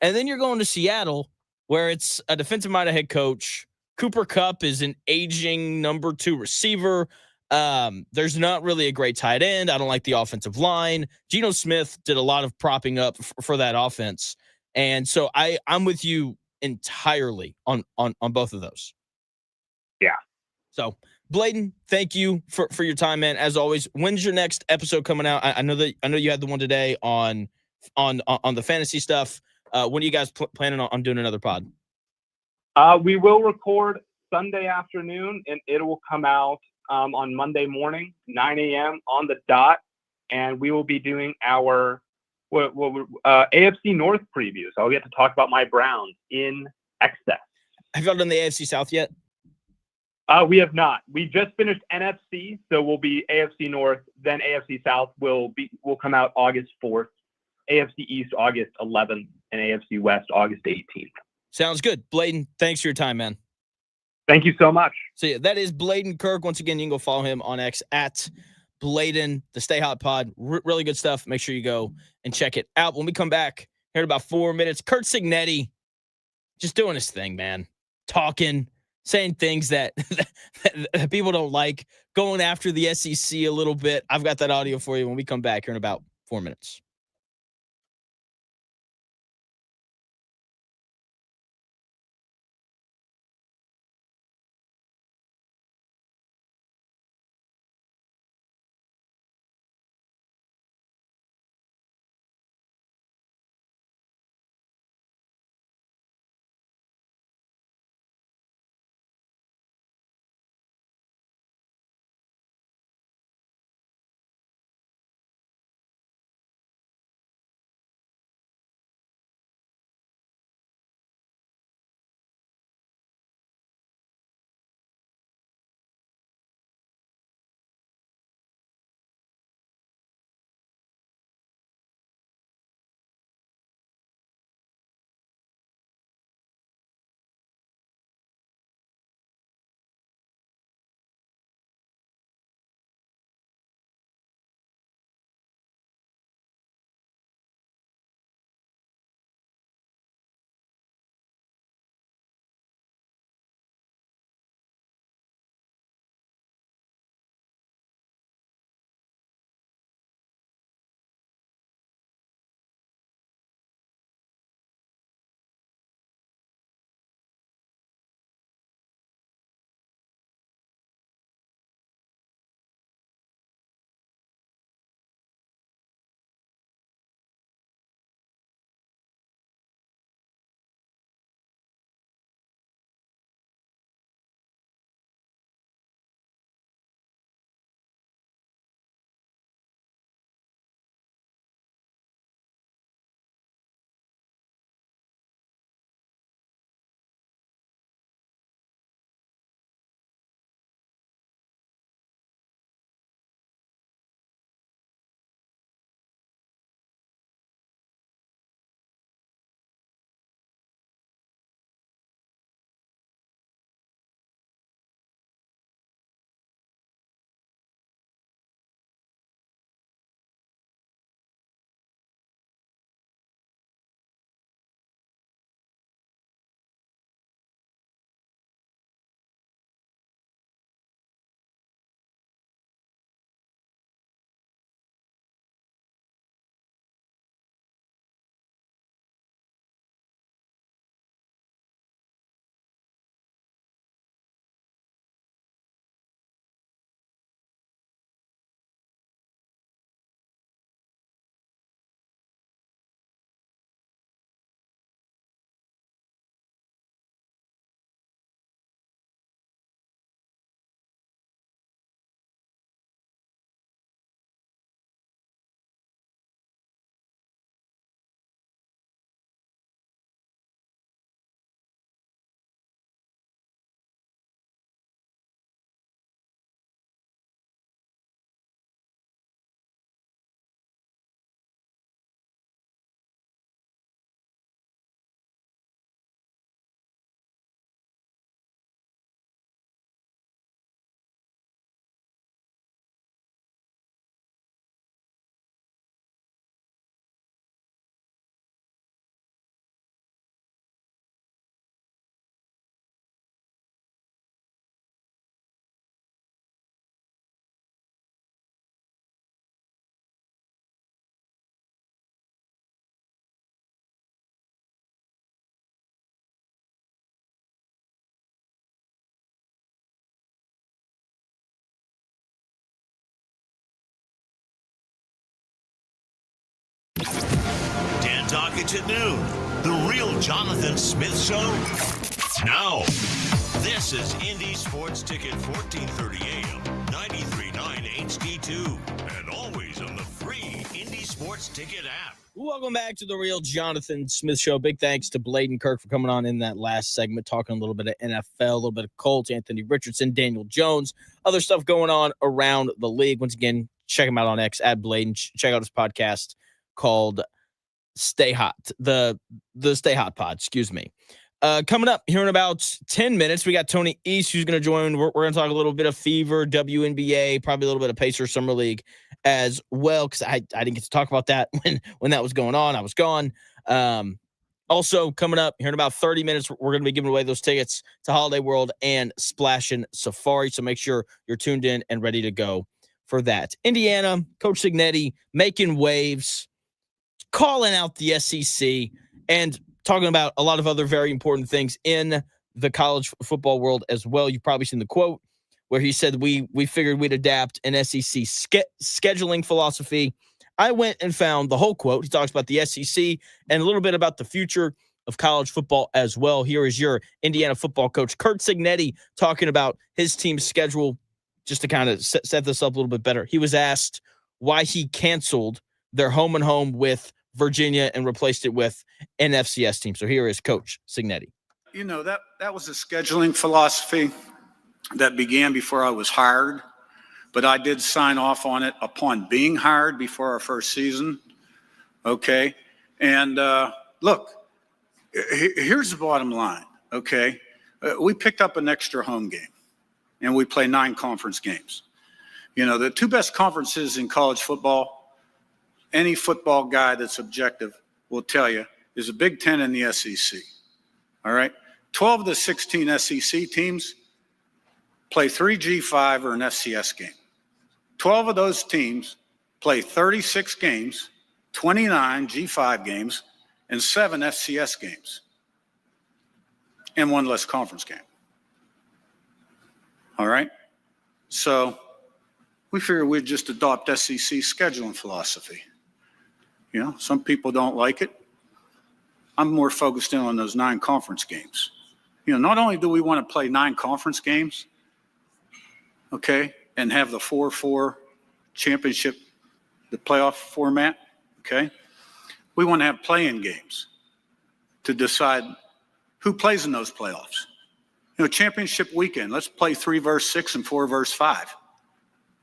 And then you're going to Seattle, where it's a defensive-minded head coach. Cooper Kupp is an aging number 2 receiver. There's not really a great tight end. I don't like the offensive line. Geno Smith did a lot of propping up for that offense. And so I'm with you entirely on both of those. Yeah. So Blaiden, thank you for your time, man. As always, when's your next episode coming out? I know you had the one today on the fantasy stuff. When are you guys planning on doing another pod? We will record Sunday afternoon, and it will come out on Monday morning, 9 a.m. on the dot, and we will be doing our AFC North preview. So I'll get to talk about my Browns in excess. Have y'all done the AFC South yet? We have not. We just finished NFC, so we'll be AFC North, then AFC South will come out August 4th, AFC East August 11th, and AFC West August 18th. Sounds good. Blaiden, thanks for your time, man. Thank you so much. So yeah, that is Blaiden Kirk. Once again, you can go follow him on X at Blaiden, the Stay Hot Pod. Really good stuff. Make sure you go and check it out. When we come back, here in about 4 minutes, Kurt Cignetti just doing his thing, man. Talking, saying things that people don't like, going after the SEC a little bit. I've got that audio for you when we come back here in about 4 minutes. Rockets at noon. The Real Jonathan Smith Show. Now, this is Indy Sports Ticket 1430 AM, 93.9 HD2, and always on the free Indy Sports Ticket app. Welcome back to the Real Jonathan Smith Show. Big thanks to Blaiden Kirk for coming on in that last segment, talking a little bit of NFL, a little bit of Colts, Anthony Richardson, Daniel Jones, other stuff going on around the league. Once again, check him out on X at Blaiden. Check out his podcast called Stay Hot, the Stay Hot Pod, excuse me. Coming up here in about 10 minutes, we got Tony East who's going to join. We're going to talk a little bit of Fever, WNBA, probably a little bit of Pacers Summer League as well, because I didn't get to talk about that when that was going on. I was gone. Also, coming up here in about 30 minutes, we're going to be giving away those tickets to Holiday World and Splashin' Safari, so make sure you're tuned in and ready to go for that. Indiana, Coach Signetti making waves, calling out the SEC, and talking about a lot of other very important things in the college football world as well. You've probably seen the quote where he said, we figured we'd adapt an SEC scheduling philosophy. I went and found the whole quote. He talks about the SEC and a little bit about the future of college football as well. Here is your Indiana football coach, Curt Cignetti, talking about his team's schedule. Just to kind of set this up a little bit better, he was asked why he canceled their home and home with Virginia and replaced it with an FCS team. So here is Coach Cignetti. You know, that was a scheduling philosophy that began before I was hired, but I did sign off on it upon being hired before our first season. Okay. And look, here's the bottom line. Okay. We picked up an extra home game and we play 9 conference games. You know, the 2 best conferences in college football, any football guy that's objective will tell you, is the Big Ten and the SEC. All right. 12 of the 16 SEC teams play 3 G5 or an FCS game. 12 of those teams play 36 games, 29 G5 games, and 7 FCS games, and 1 less conference game. All right. So we figured we'd just adopt SEC scheduling philosophy. You know, some people don't like it. I'm more focused in on those 9 conference games. You know, not only do we want to play 9 conference games, okay, and have the 4-4 championship, the playoff format, okay, we want to have play-in games to decide who plays in those playoffs. You know, championship weekend, let's play 3 versus 6 and 4 versus 5.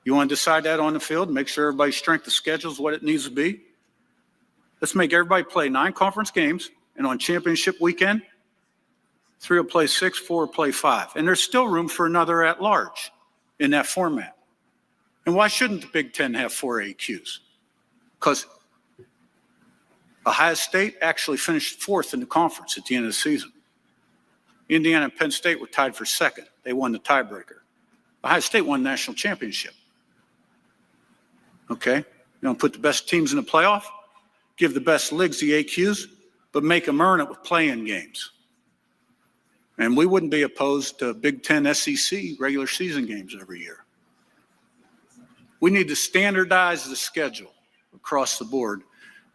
You want to decide that on the field, make sure everybody's strength of schedule is what it needs to be? Let's make everybody play 9 conference games, and on championship weekend, 3 will play 6, 4 will play 5. And there's still room for another at-large in that format. And why shouldn't the Big Ten have 4 AQs? Because Ohio State actually finished 4th in the conference at the end of the season. Indiana and Penn State were tied for 2nd. They won the tiebreaker. Ohio State won the national championship. Okay? You don't put the best teams in the playoff, give the best leagues the AQs, but make them earn it with play-in games. And we wouldn't be opposed to Big Ten SEC regular season games every year. We need to standardize the schedule across the board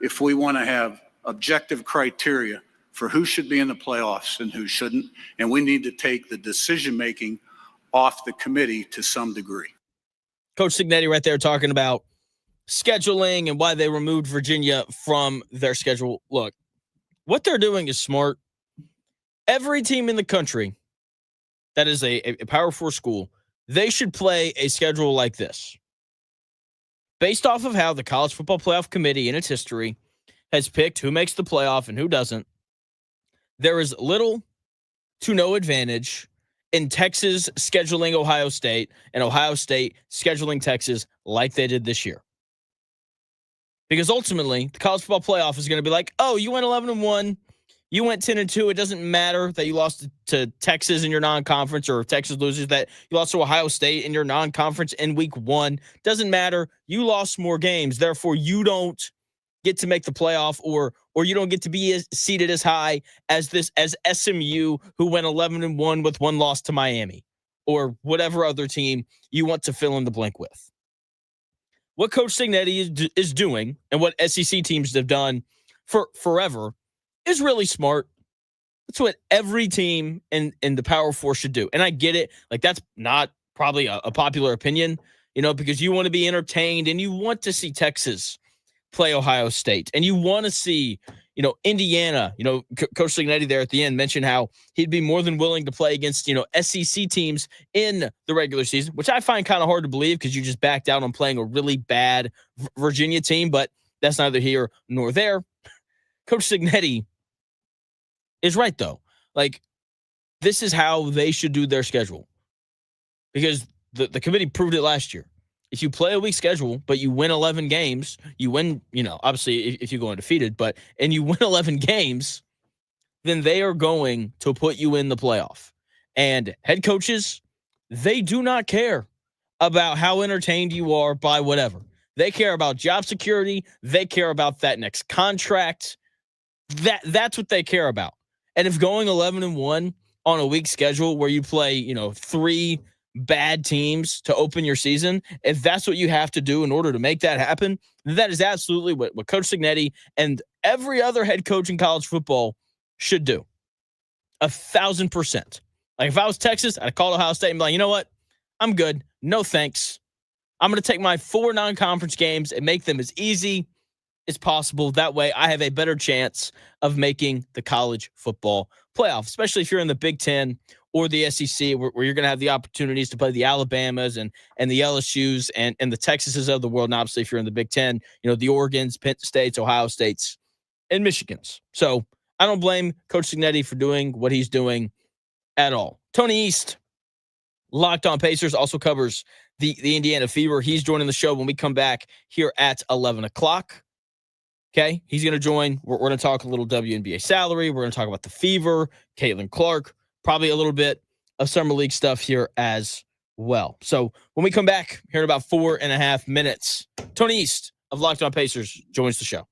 if we want to have objective criteria for who should be in the playoffs and who shouldn't. And we need to take the decision-making off the committee to some degree. Coach Cignetti right there talking about scheduling and why they removed Virginia from their schedule. Look, what they're doing is smart. Every team in the country that is a Power 4 school, they should play a schedule like this. Based off of how the College Football Playoff Committee in its history has picked who makes the playoff and who doesn't, there is little to no advantage in Texas scheduling Ohio State and Ohio State scheduling Texas like they did this year. Because ultimately, the College Football Playoff is going to be like, oh, you went 11-1. You went 10-2. It doesn't matter that you lost to Texas in your non-conference, or if Texas loses that you lost to Ohio State in your non-conference in week 1. Doesn't matter. You lost more games. Therefore, you don't get to make the playoff, or you don't get to be seated as high as SMU, who went 11-1 with 1 loss to Miami, or whatever other team you want to fill in the blank with. What Coach Cignetti is doing, and what SEC teams have done for forever is really smart. That's what every team in the Power Four should do. And I get it. Like, that's not probably a popular opinion, because you want to be entertained and you want to see Texas play Ohio State and you want to see, Indiana. Coach Signetti there at the end mentioned how he'd be more than willing to play against, SEC teams in the regular season, which I find kind of hard to believe because you just backed out on playing a really bad Virginia team. But that's neither here nor there. Coach Signetti is right, though. Like, this is how they should do their schedule because the committee proved it last year. If you play a weak schedule, but you win 11 games, you win, obviously if you go undefeated, and you win 11 games, then they are going to put you in the playoff. And head coaches, they do not care about how entertained you are by whatever. They care about job security. They care about that next contract. That's what they care about. And if going 11-1 on a weak schedule where you play, 3 bad teams to open your season, if that's what you have to do in order to make that happen, that is absolutely what Coach Signetti and every other head coach in college football should do. 1,000%. Like, if I was Texas, I'd call Ohio State and be like, you know what? I'm good. No thanks. I'm going to take my 4 non-conference games and make them as easy as possible. That way I have a better chance of making the college football playoff, especially if you're in the Big Ten or the SEC, where you're going to have the opportunities to play the Alabamas and the LSUs and the Texases of the world. And obviously, if you're in the Big Ten, the Oregons, Penn States, Ohio States, and Michigans. So I don't blame Coach Signetti for doing what he's doing at all. Tony East, Locked On Pacers, also covers the Indiana Fever. He's joining the show when we come back here at 11 o'clock. Okay, he's going to join. We're going to talk a little WNBA salary. We're going to talk about the Fever, Caitlin Clark, probably a little bit of Summer League stuff here as well. So when we come back here in about 4.5 minutes, Tony East of Locked On Pacers joins the show.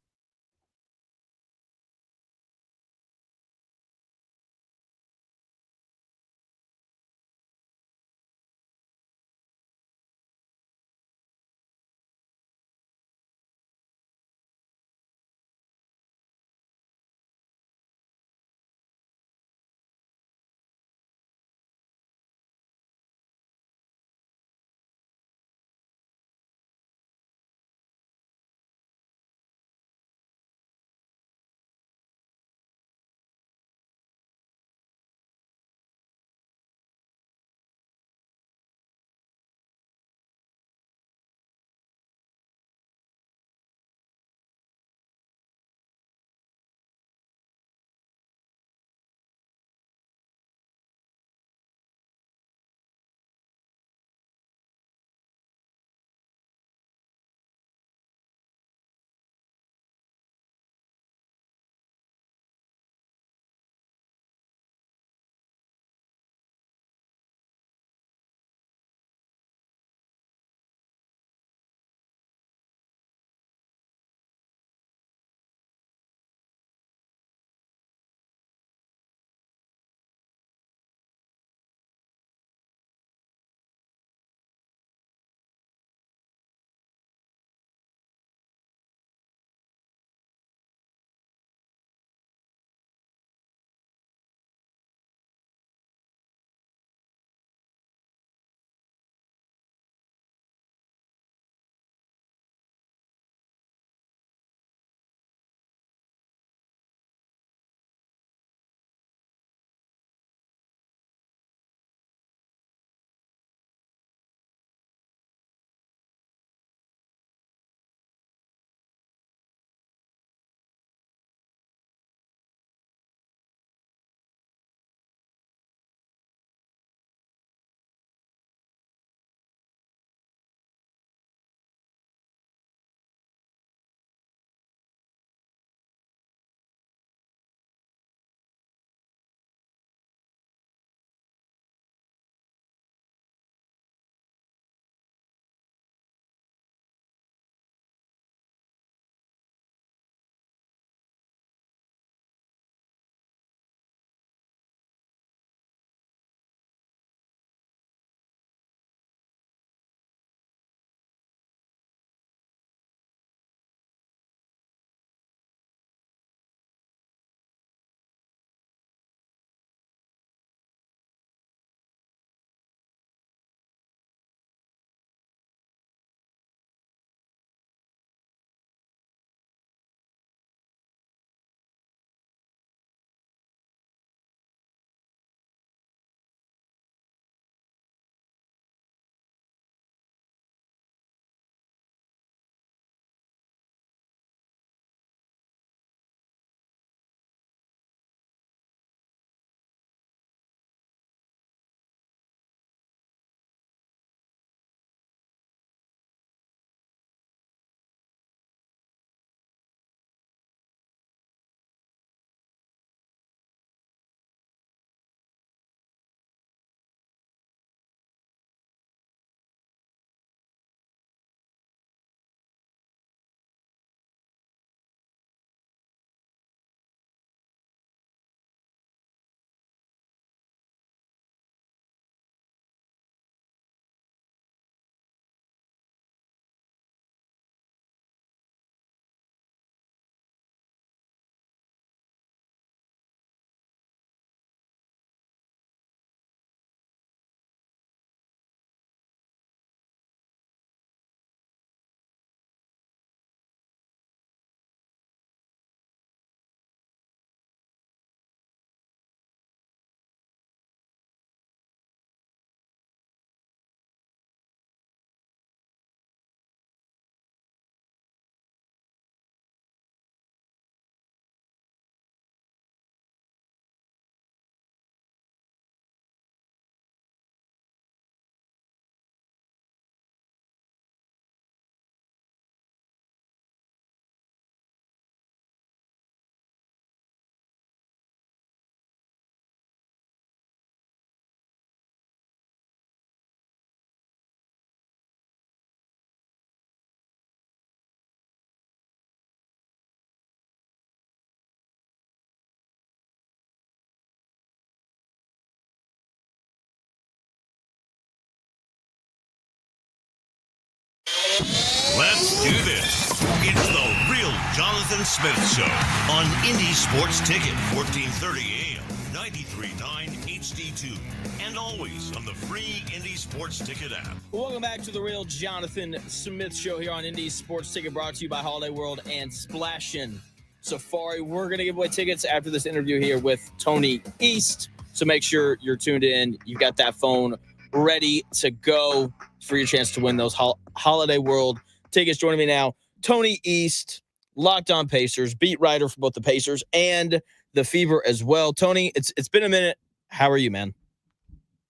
Jonathan Smith Show on Indy Sports Ticket, 1430 AM, 93.9 HD2, and always on the free Indy Sports Ticket app. Welcome back to the Real Jonathan Smith Show here on Indy Sports Ticket, brought to you by Holiday World and Splashin' Safari. We're going to give away tickets after this interview here with Tony East, so make sure you're tuned in. You've got that phone ready to go for your chance to win those Holiday World tickets. Joining me now, Tony East, Locked On Pacers, beat writer for both the Pacers and the Fever as well. Tony, it's been a minute. How are you, man?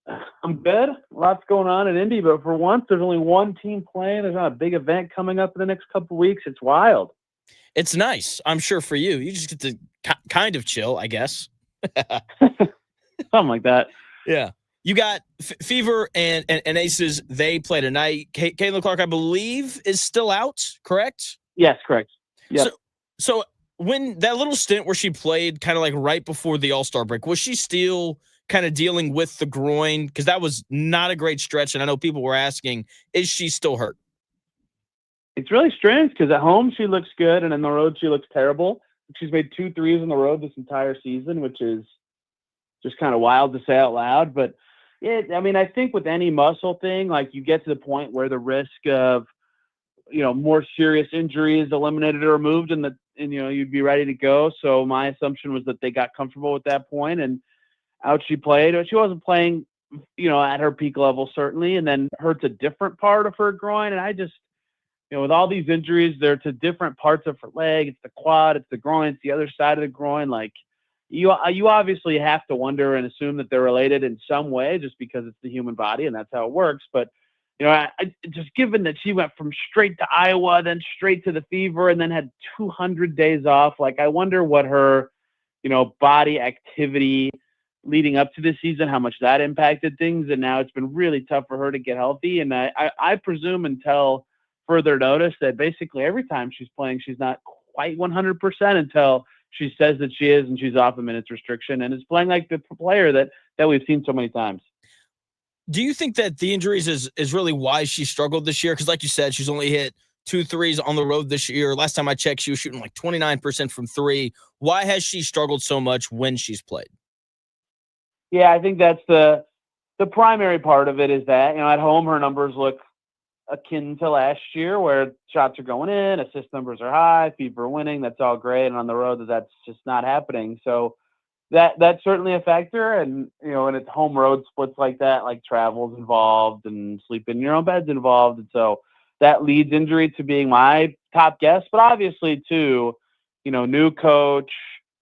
I'm good. Lots going on in Indy, but for once, there's only one team playing. There's not a big event coming up in the next couple of weeks. It's wild. It's nice, I'm sure, for you. You just get to kind of chill, I guess. Something like that. Yeah. You got Fever and Aces. They play tonight. Caitlin Clark, I believe, is still out, correct? Yes, correct. Yep. So when that little stint where she played kind of like right before the All-Star break, was she still kind of dealing with the groin? Because that was not a great stretch, and I know people were asking, is she still hurt? It's really strange because at home she looks good, and on the road she looks terrible. She's made 2 threes on the road this entire season, which is just kind of wild to say out loud. But I think with any muscle thing, like you get to the point where the risk of, more serious injuries eliminated or removed, and you'd be ready to go. So my assumption was that they got comfortable with that point, and out she played. She wasn't playing, at her peak level certainly, and then hurts a different part of her groin. And I just, with all these injuries, they're to different parts of her leg. It's the quad, it's the groin, it's the other side of the groin. Like you obviously have to wonder and assume that they're related in some way, just because it's the human body and that's how it works. But I just given that she went from straight to Iowa, then straight to the Fever, and then had 200 days off, like I wonder what her, body activity leading up to this season, how much that impacted things. And now it's been really tough for her to get healthy. And I presume until further notice that basically every time she's playing, she's not quite 100% until she says that she is, and she's off a minutes restriction and is playing like the player that we've seen so many times. Do you think that the injuries is really why she struggled this year? Because like you said, she's only hit 2 threes on the road this year. Last time I checked, she was shooting like 29% from 3. Why has she struggled so much when she's played? Yeah, I think that's the primary part of it is that, at home her numbers look akin to last year where shots are going in, assist numbers are high, Fever winning, that's all great. And on the road, that's just not happening. So that's certainly a factor. And, and it's home road splits like that, like travel's involved and sleeping in your own bed's involved. And so that leads injury to being my top guess. But obviously, too, new coach,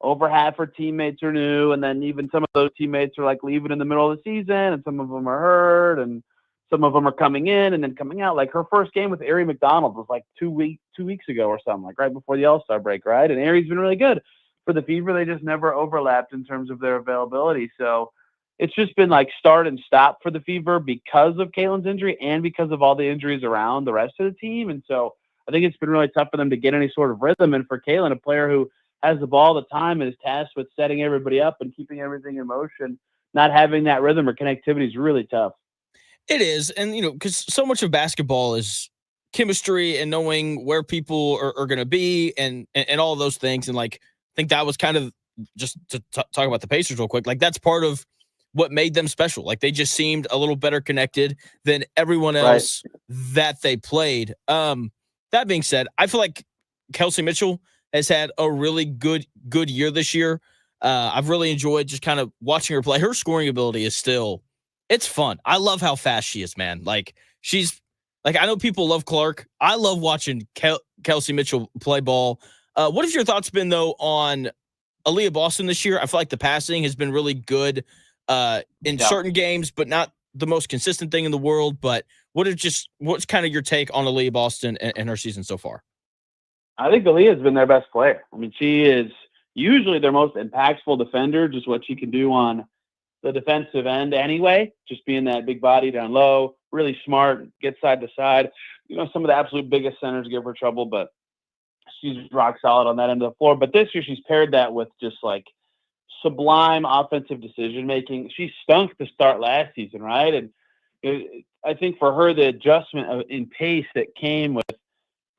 over half her teammates are new. And then even some of those teammates are like leaving in the middle of the season, and some of them are hurt, and some of them are coming in and then coming out. Like her first game with Arie McDonald was like 2 weeks ago or something, like right before the All-Star break, right? And Arie's been really good. For the Fever, they just never overlapped in terms of their availability. So it's just been like start and stop for the Fever because of Caitlin's injury and because of all the injuries around the rest of the team. And so I think it's been really tough for them to get any sort of rhythm. And for Caitlin, a player who has the ball all the time and is tasked with setting everybody up and keeping everything in motion, not having that rhythm or connectivity is really tough. It is. And, because so much of basketball is chemistry and knowing where people are going to be and all those things. And like, I think that was kind of just to talk about the Pacers real quick. Like that's part of what made them special. Like they just seemed a little better connected than everyone else that they played. That being said, I feel like Kelsey Mitchell has had a really good year this year. I've really enjoyed just kind of watching her play. Her scoring ability is still, it's fun. I love how fast she is, man. Like she's like, I know people love Clark. I love watching Kelsey Mitchell play ball. What have your thoughts been though on Aaliyah Boston this year? I feel like the passing has been really good in certain games, but not the most consistent thing in the world. But what's kind of your take on Aaliyah Boston and her season so far? I think Aaliyah has been their best player. I mean, she is usually their most impactful defender, just what she can do on the defensive end anyway, just being that big body down low, really smart, get side to side. Some of the absolute biggest centers give her trouble, but she's rock solid on that end of the floor. But this year she's paired that with just like sublime offensive decision-making. She stunk to start last season, right? And I think for her, the adjustment in pace that came with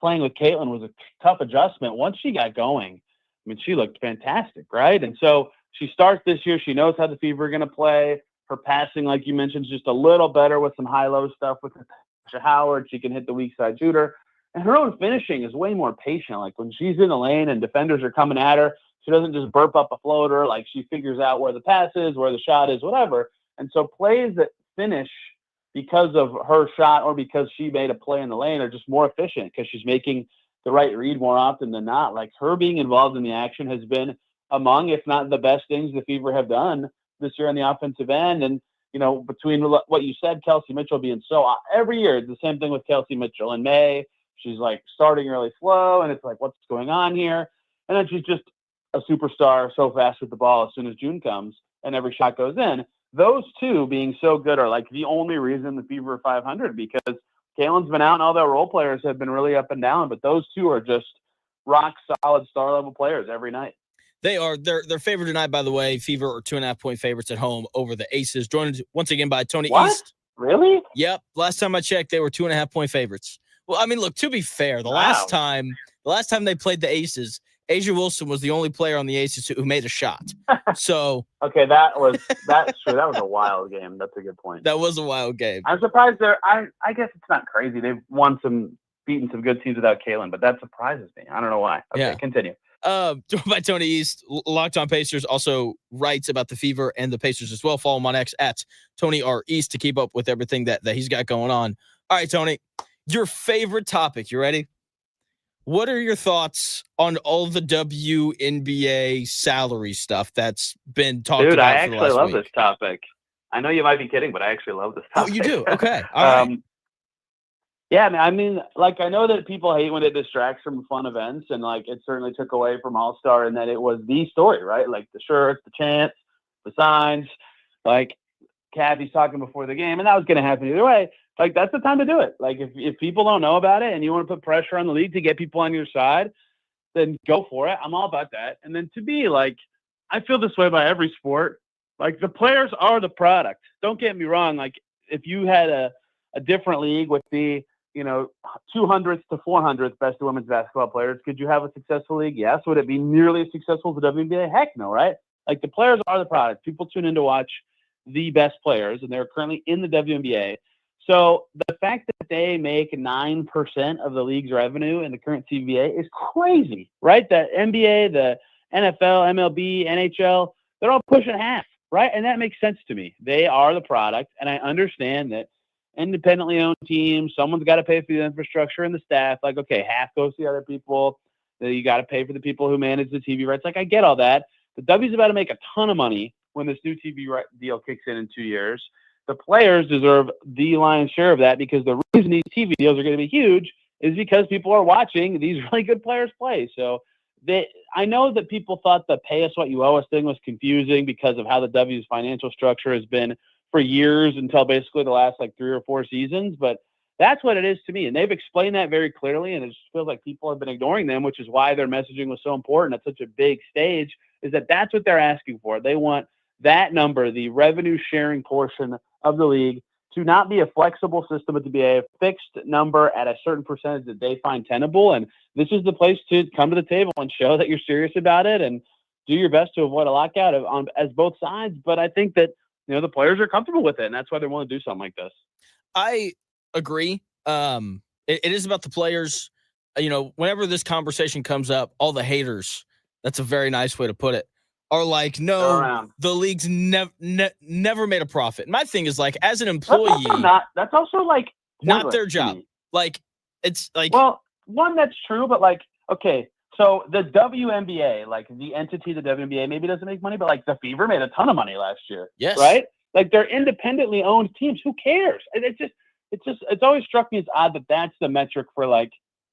playing with Caitlin was a tough adjustment. Once she got going, I mean, she looked fantastic, right? And so she starts this year. She knows how the Fever are going to play. Her passing, like you mentioned, is just a little better with some high-low stuff with Tasha Howard. She can hit the weak side shooter. And her own finishing is way more patient. Like when she's in the lane and defenders are coming at her, she doesn't just burp up a floater. Like she figures out where the pass is, where the shot is, whatever. And so plays that finish because of her shot or because she made a play in the lane are just more efficient because she's making the right read more often than not. Like her being involved in the action has been among, if not the best things the Fever have done this year on the offensive end. And, you know, between what you said, Kelsey Mitchell being so every year, it's the same thing with Kelsey Mitchell. In May, she's like starting really slow and it's like, what's going on here? And then she's just a superstar so fast with the ball as soon as June comes and every shot goes in. Those two being so good are like the only reason the Fever are 500 because Kaylin's been out and all their role players have been really up and down, but those two are just rock solid star level players every night. They are. They're favored tonight, by the way. Fever are 2.5-point favorites at home over the Aces. Joined once again by Tony East. Really? Yep. Last time I checked, they were 2.5-point favorites. Well, I mean, look, to be fair, the last time they played the Aces, Asia Wilson was the only player on the Aces who made a shot. So okay, that's true. That was a wild game. That's a good point. That was a wild game. I'm surprised I guess it's not crazy. They've beaten some good teams without Kaylin, but that surprises me. I don't know why. Okay, yeah. Continue. Joined by Tony East, Locked On Pacers, also writes about the Fever and the Pacers as well. Follow him on X at Tony R. East to keep up with everything that he's got going on. All right, Tony, your favorite topic. You ready? What are your thoughts on all the WNBA salary stuff that's been talked about? Dude, I for the actually last love week? This topic. I know you might be kidding, but I actually love this topic. Oh, you do? Okay. All right. Yeah, I mean, like, I know that people hate when it distracts from fun events, and, like, it certainly took away from All-Star in that it was the story, right? Like, the shirts, the chants, the signs, like, Kathy's talking before the game, and that was going to happen either way. Like, that's the time to do it. Like, if people don't know about it and you want to put pressure on the league to get people on your side, then go for it. I'm all about that. And then to be, like, I feel this way by every sport. Like, the players are the product. Don't get me wrong. Like, if you had a different league with the, 200th to 400th best women's basketball players, could you have a successful league? Yes. Would it be nearly as successful as the WNBA? Heck no, right? Like, the players are the product. People tune in to watch the best players, and they're currently in the WNBA. So the fact that they make 9% of the league's revenue in the current CBA is crazy, right? The NBA, the NFL, MLB, NHL, they're all pushing half, right? And that makes sense to me. They are the product, and I understand that independently owned teams, someone's got to pay for the infrastructure and the staff. Like, okay, half goes to the other people. You got to pay for the people who manage the TV rights. Like, I get all that. The W's about to make a ton of money when this new TV deal kicks in 2 years. The players deserve the lion's share of that because the reason these TV deals are going to be huge is because people are watching these really good players play. So I know that people thought the pay us what you owe us thing was confusing because of how the W's financial structure has been for years until basically the last 3 or 4 seasons. But that's what it is to me. And they've explained that very clearly. And it just feels like people have been ignoring them, which is why their messaging was so important at such a big stage, is that that's what they're asking for. They want that number, the revenue sharing portion of the league, to not be a flexible system, but to be a fixed number at a certain percentage that they find tenable. And this is the place to come to the table and show that you're serious about it and do your best to avoid a lockout as both sides. But I think that, the players are comfortable with it, and that's why they want to do something like this. I agree. It is about the players. Whenever this conversation comes up, all the haters, that's a very nice way to put it, are like, no, the league's never made a profit. My thing is, like, as an employee, that's also not their job. Like, it's like, well, one, that's true, but okay, so the WNBA, the entity, the WNBA, maybe doesn't make money, but the Fever made a ton of money last year. Yes. Right? They're independently owned teams. Who cares? It's always struck me as odd that that's the metric for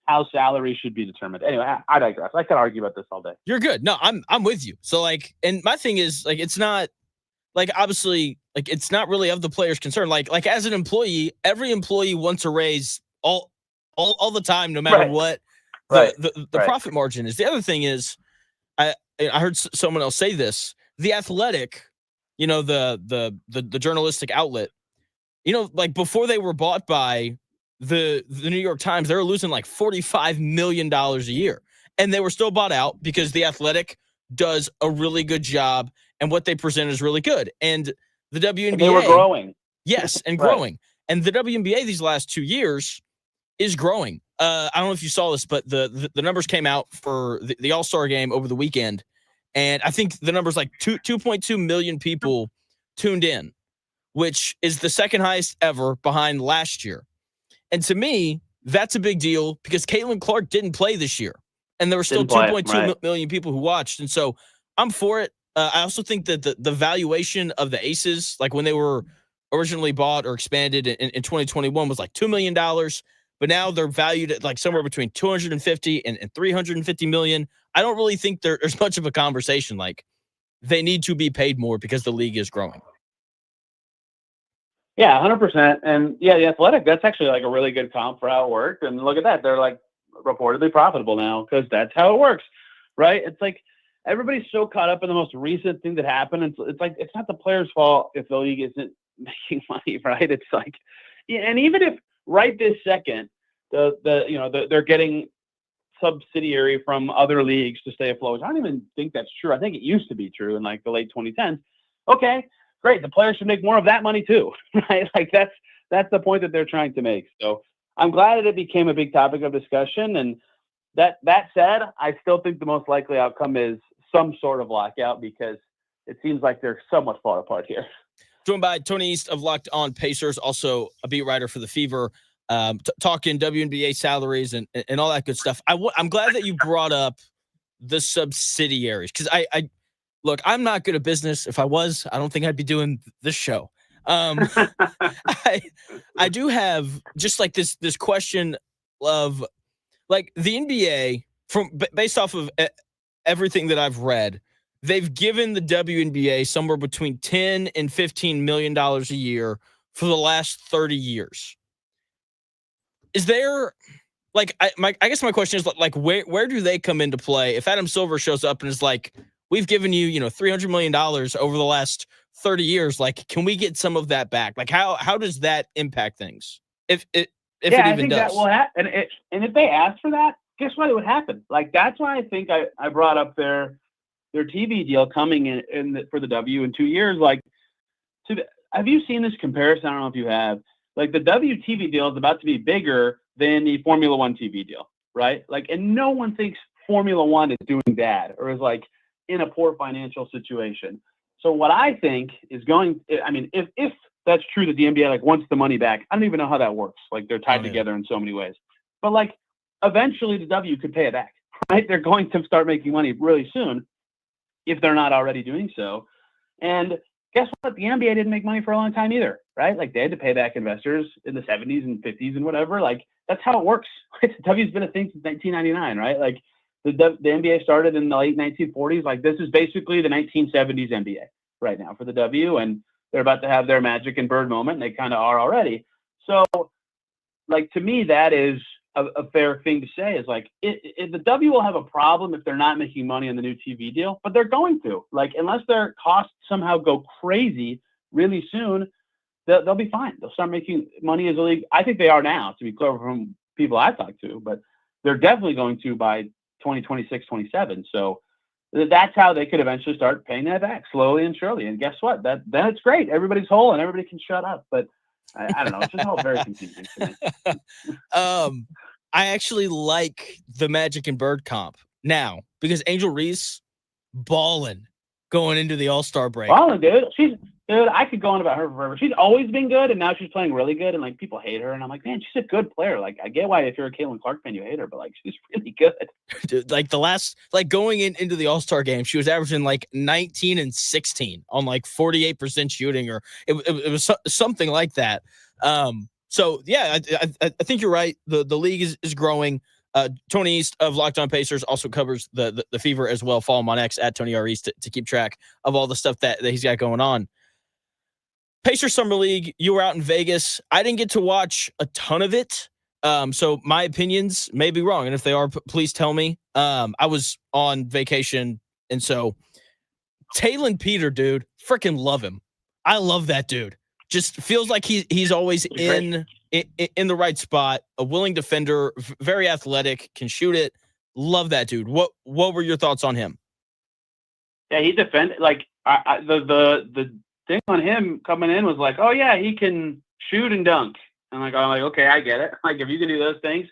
how salary should be determined. Anyway, I digress. I could argue about this all day. You're good. No, I'm with you. So and my thing is it's not obviously it's not really of the player's concern. Like as an employee, every employee wants a raise all the time, no matter what the profit margin is. The other thing is, I heard someone else say this. The Athletic, the journalistic outlet, before they were bought by the New York Times, they were losing like $45 million a year. And they were still bought out because The Athletic does a really good job and what they present is really good. And the WNBA. And they were growing. Yes, and Right. growing. And the WNBA these last 2 years is growing. I don't know if you saw this, but the numbers came out for the All-Star game over the weekend. And I think the number's like 2.2 million people tuned in, which is the second highest ever behind last year. And to me, that's a big deal because Caitlin Clark didn't play this year. And there were still 2.2 million people who watched. And so I'm for it. I also think that the valuation of the Aces, like when they were originally bought or expanded in 2021, was like $2 million. But now they're valued at like somewhere between 250 and 350 million. I don't really think there's much of a conversation. Like they need to be paid more because the league is growing. Yeah, 100%. And yeah, The Athletic, that's actually like a really good comp for how it worked. And look at that. They're like reportedly profitable now because that's how it works, right? It's like everybody's so caught up in the most recent thing that happened. It's like, it's not the player's fault if the league isn't making money, right? It's like, and even if right this second, they're getting subsidiary from other leagues to stay afloat. I don't even think that's true. I think it used to be true in like the late 2010s. Okay, great. The players should make more of that money too, right? Like that's the point that they're trying to make. So I'm glad that it became a big topic of discussion. And that said, I still think the most likely outcome is some sort of lockout because it seems like they're somewhat far apart here. Joined by Tony East of Locked On Pacers, also a beat writer for the Fever, talking WNBA salaries and all that good stuff. I'm glad that you brought up the subsidiaries because I look, I'm not good at business. If I was, I don't think I'd be doing this show. I do have just like this question of like the NBA based off of everything that I've read. They've given the WNBA somewhere between $10 and $15 million a year for the last 30 years. Is there like I guess my question is like where do they come into play if Adam Silver shows up and is like, we've given you $300 million over the last 30 years, like can we get some of that back? Like how does that impact things if it even does? That will happen. And if they ask for that, guess what? It would happen. Like that's why I think I brought up their TV deal coming in for the W in 2 years. Like, have you seen this comparison? I don't know if you have. Like the W TV deal is about to be bigger than the Formula One TV deal, right? Like, and no one thinks Formula One is doing bad or is like in a poor financial situation. So what I think is if that's true that the NBA like wants the money back, I don't even know how that works. Like they're tied together in so many ways. But like eventually the W could pay it back, right? They're going to start making money really soon if they're not already doing so. And guess what? The NBA didn't make money for a long time either, right? Like they had to pay back investors in the 70s and 50s and whatever. Like that's how it works. The W's been a thing since 1999, right? Like the NBA started in the late 1940s. Like this is basically the 1970s NBA right now for the W, and they're about to have their Magic and Bird moment. And they kind of are already. So like to me, that is a fair thing to say is like the W will have a problem if they're not making money on the new TV deal, but they're going to, like, unless their costs somehow go crazy really soon, they'll be fine. They'll start making money as a league. I think they are now, to be clear from people I've talked to, but they're definitely going to by 2026, 27. So that's how they could eventually start paying that back slowly and surely. And guess what? Then it's great. Everybody's whole and everybody can shut up. But I don't know. It's just all very confusing to me. I actually like the Magic and Bird comp now because Angel Reese balling going into the All-Star break. Balling, dude. I could go on about her forever. She's always been good, and now she's playing really good, and like people hate her, and I'm like, man, she's a good player. Like I get why if you're a Caitlin Clark fan you hate her, but like she's really good. Dude, like going into the All-Star game, she was averaging like 19 and 16 on like 48% shooting, or it was something like that. So yeah, I think you're right. The league is growing. Tony East of Locked On Pacers also covers the Fever as well. Follow him on X at Tony R East to keep track of all the stuff that he's got going on. Pacers Summer League, you were out in Vegas. I didn't get to watch a ton of it. So my opinions may be wrong. And if they are, please tell me. I was on vacation. And so Talon Peter, dude, freaking love him. I love that dude. Just feels like he's always in in the right spot, a willing defender, very athletic, can shoot it. Love that dude. What were your thoughts on him? Yeah, he defended like the thing on him coming in was like, oh yeah, he can shoot and dunk. And I'm like, okay, I get it. Like if you can do those things,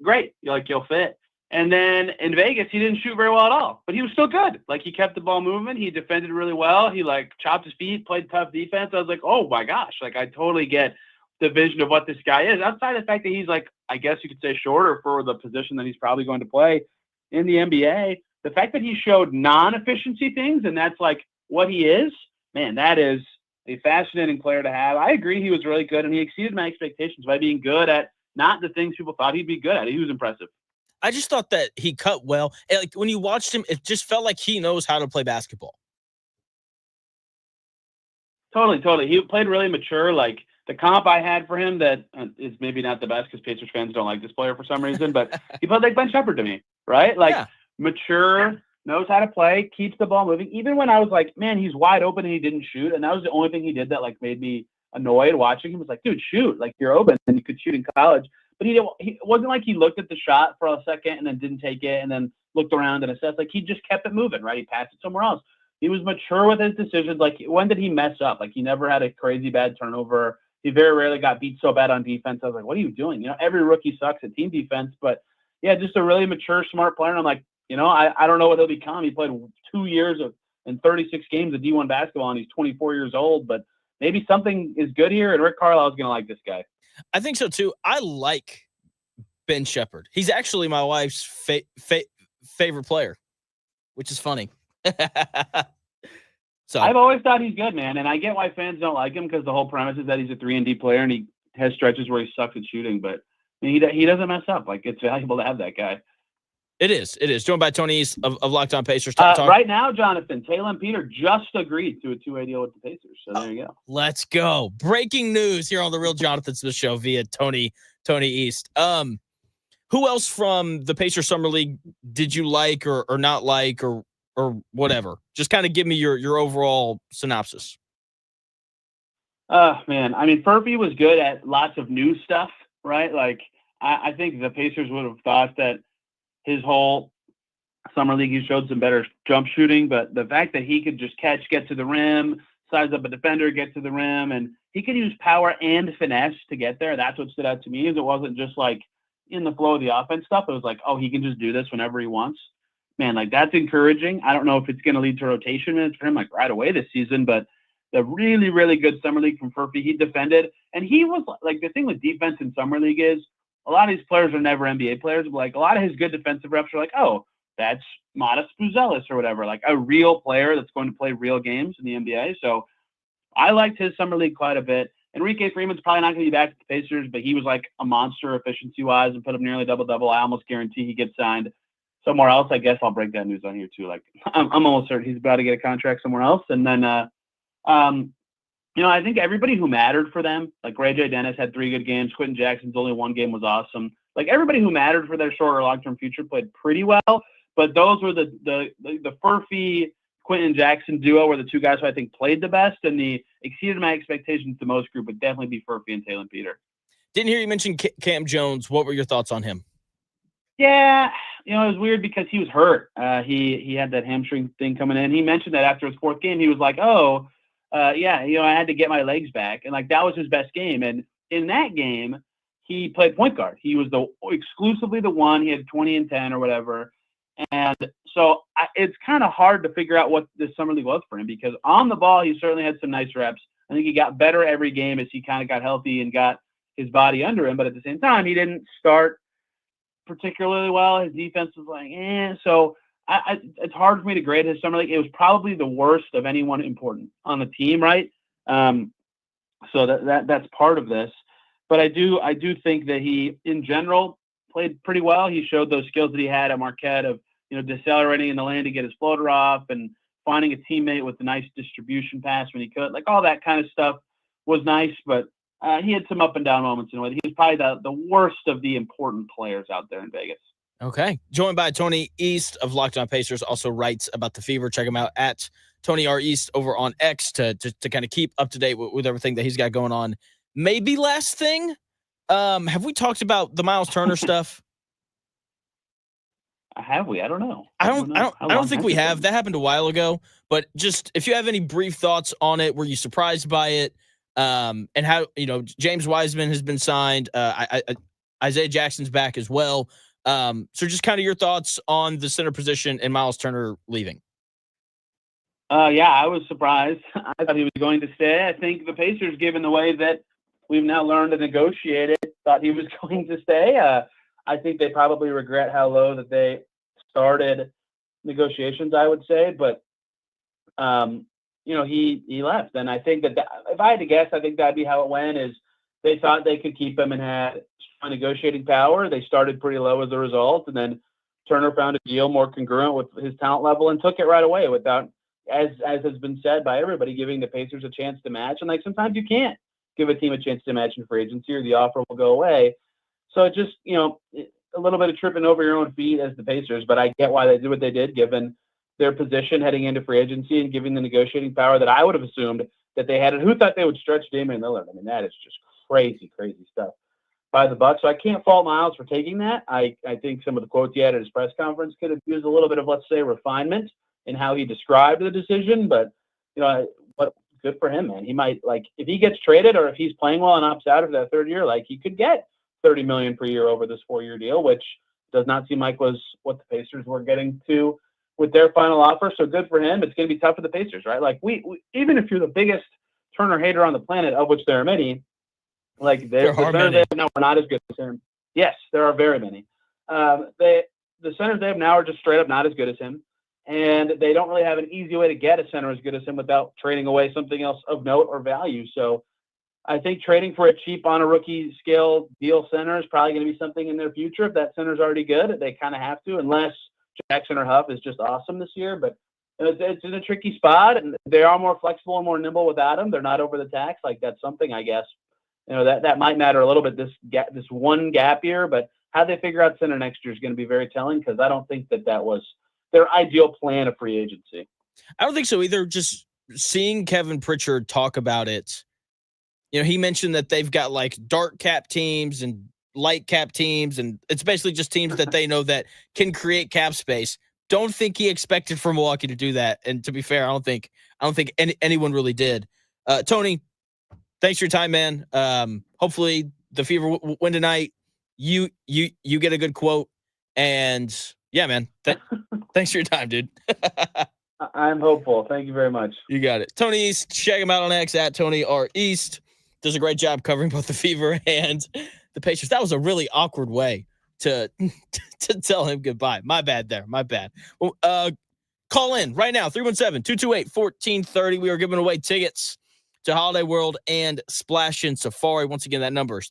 great. You'll fit. And then in Vegas, he didn't shoot very well at all, but he was still good. Like he kept the ball moving. He defended really well. He like chopped his feet, played tough defense. I was like, oh my gosh, like I totally get the vision of what this guy is. Outside of the fact that he's like, I guess you could say shorter for the position that he's probably going to play in the NBA. The fact that he showed non-efficiency things and that's like what he is, man, that is a fascinating player to have. I agree he was really good and he exceeded my expectations by being good at not the things people thought he'd be good at. He was impressive. I just thought that he cut well. And like when you watched him, it just felt like he knows how to play basketball. Totally. He played really mature. Like the comp I had for him that is maybe not the best because Pacers fans don't like this player for some reason, but he played like Ben Shepherd to me, right? Like mature, knows how to play, keeps the ball moving. Even when I was like, man, he's wide open and he didn't shoot. And that was the only thing he did that like made me annoyed watching him. It was like, dude, shoot. Like you're open and you could shoot in college. But he wasn't like he looked at the shot for a second and then didn't take it and then looked around and assessed. Like he just kept it moving, right? He passed it somewhere else. He was mature with his decisions. Like when did he mess up? Like he never had a crazy bad turnover. He very rarely got beat so bad on defense. I was like, what are you doing? Every rookie sucks at team defense. But yeah, just a really mature, smart player. And I'm like, I don't know what he'll become. He played 2 years and 36 games of D1 basketball and he's 24 years old. But maybe something is good here. And Rick Carlisle is going to like this guy. I think so too. I like Ben Shepherd. He's actually my wife's favorite player, which is funny. So I've always thought he's good, man. And I get why fans don't like him because the whole premise is that he's a 3-and-D player and he has stretches where he sucks at shooting, but he doesn't mess up. Like it's valuable to have that guy. It is. Joined by Tony East of Locked On Pacers. Right now, Jonathan, Taylor and Peter just agreed to a 2-way deal with the Pacers. So there you go. Let's go. Breaking news here on the Real Jonathan Smith Show via Tony East. Who else from the Pacers Summer League did you like or not like or whatever? Just kind of give me your overall synopsis. Man, I mean, Furphy was good at lots of new stuff, right? Like I think the Pacers would have thought that his whole summer league, he showed some better jump shooting, but the fact that he could just catch, get to the rim, size up a defender, get to the rim, and he could use power and finesse to get there. That's what stood out to me is it wasn't just like in the flow of the offense stuff. It was like, oh, he can just do this whenever he wants. Man, like that's encouraging. I don't know if it's going to lead to rotation minutes for him like right away this season, but the really, really good summer league from Furphy, he defended. And he was like, the thing with defense in summer league is a lot of these players are never NBA players, but like a lot of his good defensive reps are like, oh, that's Modest Buzelis or whatever, like a real player that's going to play real games in the NBA. So I liked his summer league quite a bit. Enrique Freeman's probably not going to be back at the Pacers, but he was like a monster efficiency-wise and put up nearly double-double. I almost guarantee he gets signed somewhere else. I guess I'll break that news on here too. Like I'm almost certain he's about to get a contract somewhere else. And then, I think everybody who mattered for them, like Ray J. Dennis had 3 good games. Quentin Jackson's only 1 game was awesome. Like everybody who mattered for their short or long-term future played pretty well. But those were the Furphy, Quentin Jackson duo were the 2 guys who I think played the best, and the exceeded my expectations the most group would definitely be Furphy and Taylor Peter. Didn't hear you mention Cam Jones. What were your thoughts on him? Yeah, it was weird because he was hurt. He had that hamstring thing coming in. He mentioned that after his 4th game, he was like, oh, I had to get my legs back. And like, that was his best game. And in that game, he played point guard. He was exclusively the one. He had 20 and 10 or whatever. And so it's kind of hard to figure out what this summer league was for him because on the ball, he certainly had some nice reps. I think he got better every game as he kind of got healthy and got his body under him. But at the same time, he didn't start particularly well. His defense was like, So it's hard for me to grade his summer league. It was probably the worst of anyone important on the team, right? So that's part of this. But I do think that he, in general, played pretty well. He showed those skills that he had at Marquette of, decelerating in the lane to get his floater off and finding a teammate with a nice distribution pass when he could. Like all that kind of stuff was nice, but he had some up and down moments in a way. He was probably the worst of the important players out there in Vegas. Okay. Joined by Tony East of Locked On Pacers, also writes about the Fever. Check him out at Tony R. East over on X to kind of keep up to date with everything that he's got going on maybe last thing, have we talked about the Miles Turner stuff? Have we? I don't know. I don't know. How don't long think has we it have. been? That happened a while ago. But just if you have any brief thoughts on it, were you surprised by it? And how James Wiseman has been signed. Isaiah Jackson's back as well. So just kind of your thoughts on the center position and Miles Turner leaving. Yeah, I was surprised. I thought he was going to stay. I think the Pacers, given the way that we've now learned to negotiate it, thought he was going to stay. I think they probably regret how low that they started negotiations, I would say. But, he left. And I think that if I had to guess, I think that'd be how it went is they thought they could keep him and had strong negotiating power. They started pretty low as a result. And then Turner found a deal more congruent with his talent level and took it right away without, as has been said by everybody, giving the Pacers a chance to match. And sometimes you can't give a team a chance to match in free agency or the offer will go away. So it just, a little bit of tripping over your own feet as the Pacers, but I get why they did what they did given their position heading into free agency and giving the negotiating power that I would have assumed that they had. And who thought they would stretch Damian Lillard? I mean, that is just crazy, crazy stuff by the Bucks. So I can't fault Miles for taking that. I think some of the quotes he had at his press conference could have used a little bit of, let's say, refinement in how he described the decision, but but good for him, man. He might if he gets traded or if he's playing well and opts out of that third year, he could get $30 million per year over this 4-year deal, which does not seem like was what the Pacers were getting to with their final offer. So good for him. It's going to be tough for the Pacers, right? We even if you're the biggest Turner hater on the planet, of which there are many, There the are centers many. they have now are not as good as him. Yes, there are very many. The centers they have now are just straight up not as good as him. And they don't really have an easy way to get a center as good as him without trading away something else of note or value. So I think trading for a cheap on a rookie scale deal center is probably going to be something in their future. If that center's already good, they kind of have to, unless Jackson or Huff is just awesome this year. But it's in a tricky spot, and they are more flexible and more nimble without him. They're not over the tax. That's something, I guess, that might matter a little bit this one gap year. But how they figure out center next year is going to be very telling because I don't think that was their ideal plan of free agency. I don't think so either. Just seeing Kevin Pritchard talk about it, he mentioned that they've got dark cap teams and light cap teams, and it's basically just teams that they know that can create cap space. Don't think he expected for Milwaukee to do that. And to be fair, I don't think anyone really did. Tony, thanks for your time, man. Hopefully the Fever win tonight. You get a good quote, and yeah, man. Thanks for your time, dude. I'm hopeful. Thank you very much. You got it. Tony East, check him out on X at Tony R East. Does a great job covering both the Fever and the Pacers. That was a really awkward way to tell him goodbye. My bad there. My bad. Well, call in right now, 317-228-1430. We are giving away tickets to Holiday World and Splash in Safari. Once again, that number is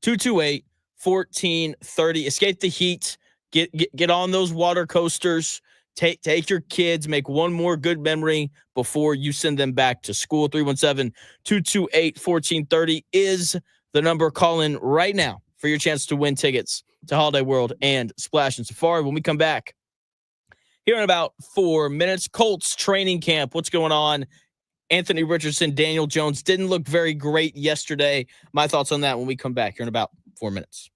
317-228-1430. Escape the heat. Get on those water coasters. Take your kids. Make one more good memory before you send them back to school. 317-228-1430 is the number. Call in right now for your chance to win tickets to Holiday World and Splash and Safari. When we come back here in about 4 minutes, Colts training camp. What's going on? Anthony Richardson, Daniel Jones didn't look very great yesterday. My thoughts on that when we come back here in about 4 minutes.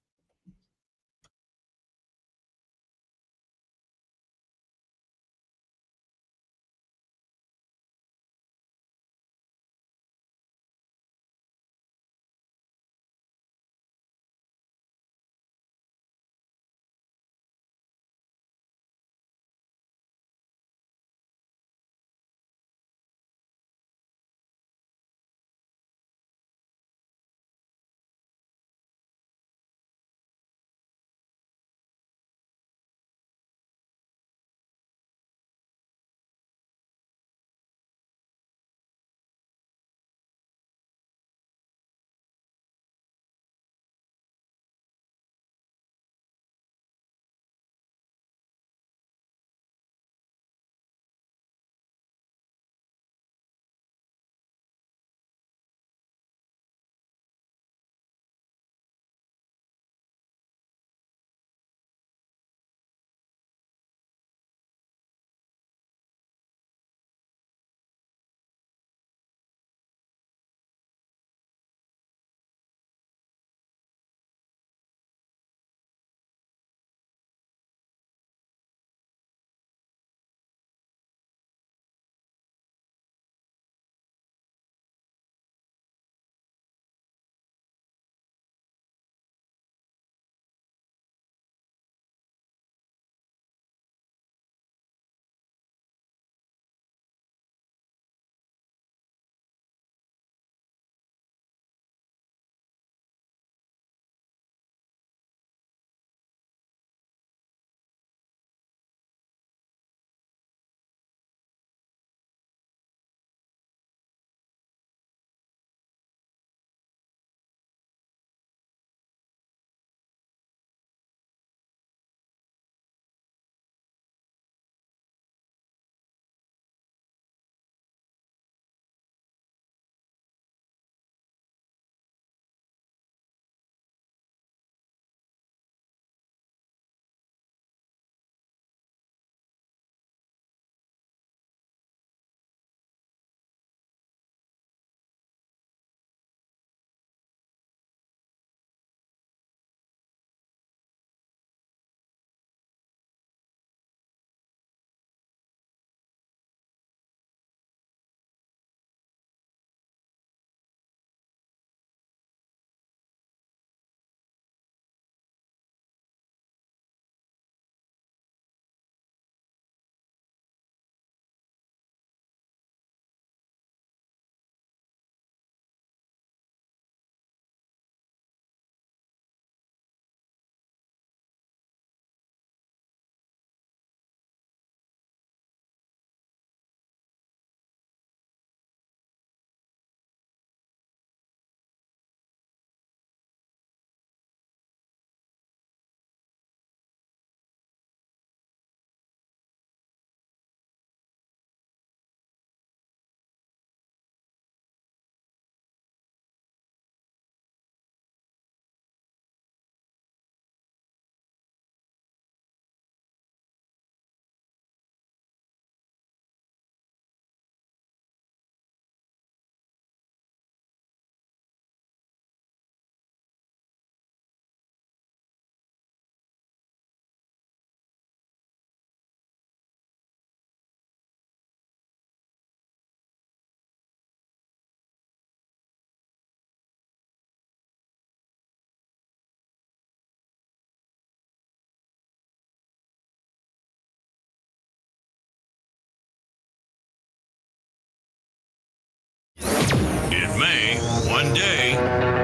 may, one day,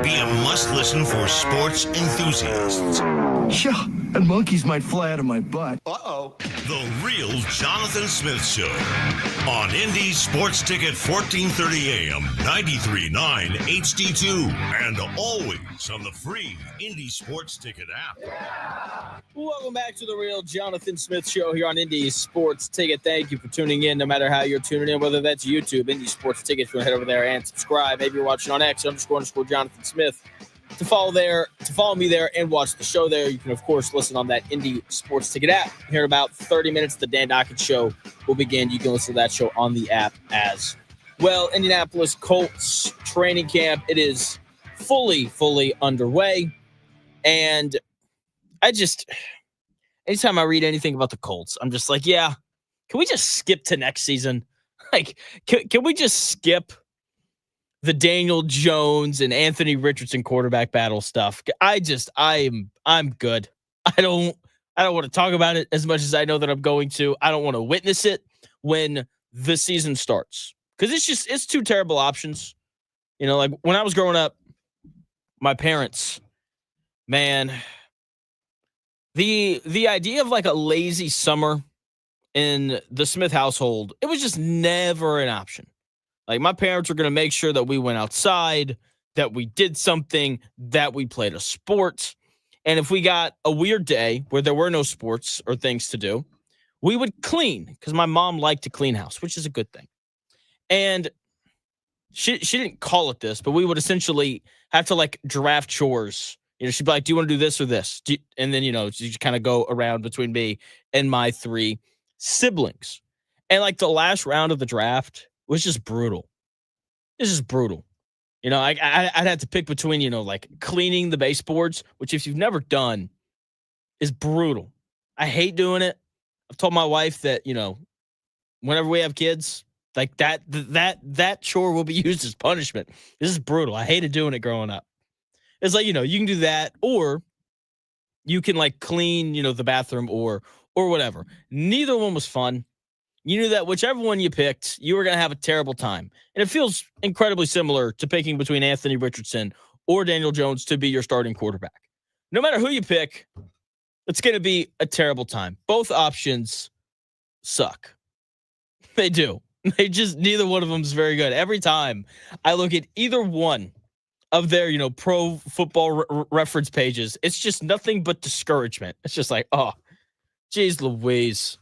be a must-listen for sports enthusiasts. Yeah, and monkeys might fly out of my butt. Uh-oh. The Real Jonathan Smith Show on Indy Sports Ticket 1430 AM, 93.9 HD2, and always on the free Indy Sports Ticket app. Welcome back to the Real Jonathan Smith Show here on Indy Sports Ticket. Thank you for tuning in, no matter how you're tuning in, whether that's YouTube, Indy Sports Ticket. If you want to head over there and subscribe. Maybe you're watching on X __ Jonathan Smith. To follow me there and watch the show there. You can, of course, listen on that Indy Sports Ticket app. Here in about 30 minutes, the Dan Dockett Show will begin. You can listen to that show on the app as well. Indianapolis Colts training camp. It is fully underway. And anytime I read anything about the Colts, I'm just like, yeah, can we just skip to next season? Like, can we just skip the Daniel Jones and Anthony Richardson quarterback battle stuff? I'm good. I don't want to talk about it as much as I know that I'm going to. I don't want to witness it when the season starts, because it's two terrible options. You know, like when I was growing up, my parents, man, the idea of like a lazy summer in the Smith household, it was just never an option. Like, my parents were going to make sure that we went outside, that we did something, that we played a sport. And if we got a weird day where there were no sports or things to do, we would clean, because my mom liked to clean house, which is a good thing. And she didn't call it this, but we would essentially have to like draft chores. You know, she'd be like, do you want to do this or this? And then, you know, you kind of go around between me and my three siblings. And like the last round of the draft was just brutal. It's just brutal. You know, I'd have to pick between, you know, like cleaning the baseboards, which if you've never done is brutal. I hate doing it. I've told my wife that, you know, whenever we have kids, like that chore will be used as punishment. This is brutal. I hated doing it growing up. It's like, you know, you can do that, or you can like clean, you know, the bathroom or whatever. Neither one was fun. You knew that whichever one you picked, you were going to have a terrible time. And it feels incredibly similar to picking between Anthony Richardson or Daniel Jones to be your starting quarterback. No matter who you pick, it's going to be a terrible time. Both options suck. They do. Neither one of them is very good. Every time I look at either one of their, you know, pro football reference pages, it's just nothing but discouragement. It's just like, oh, geez Louise.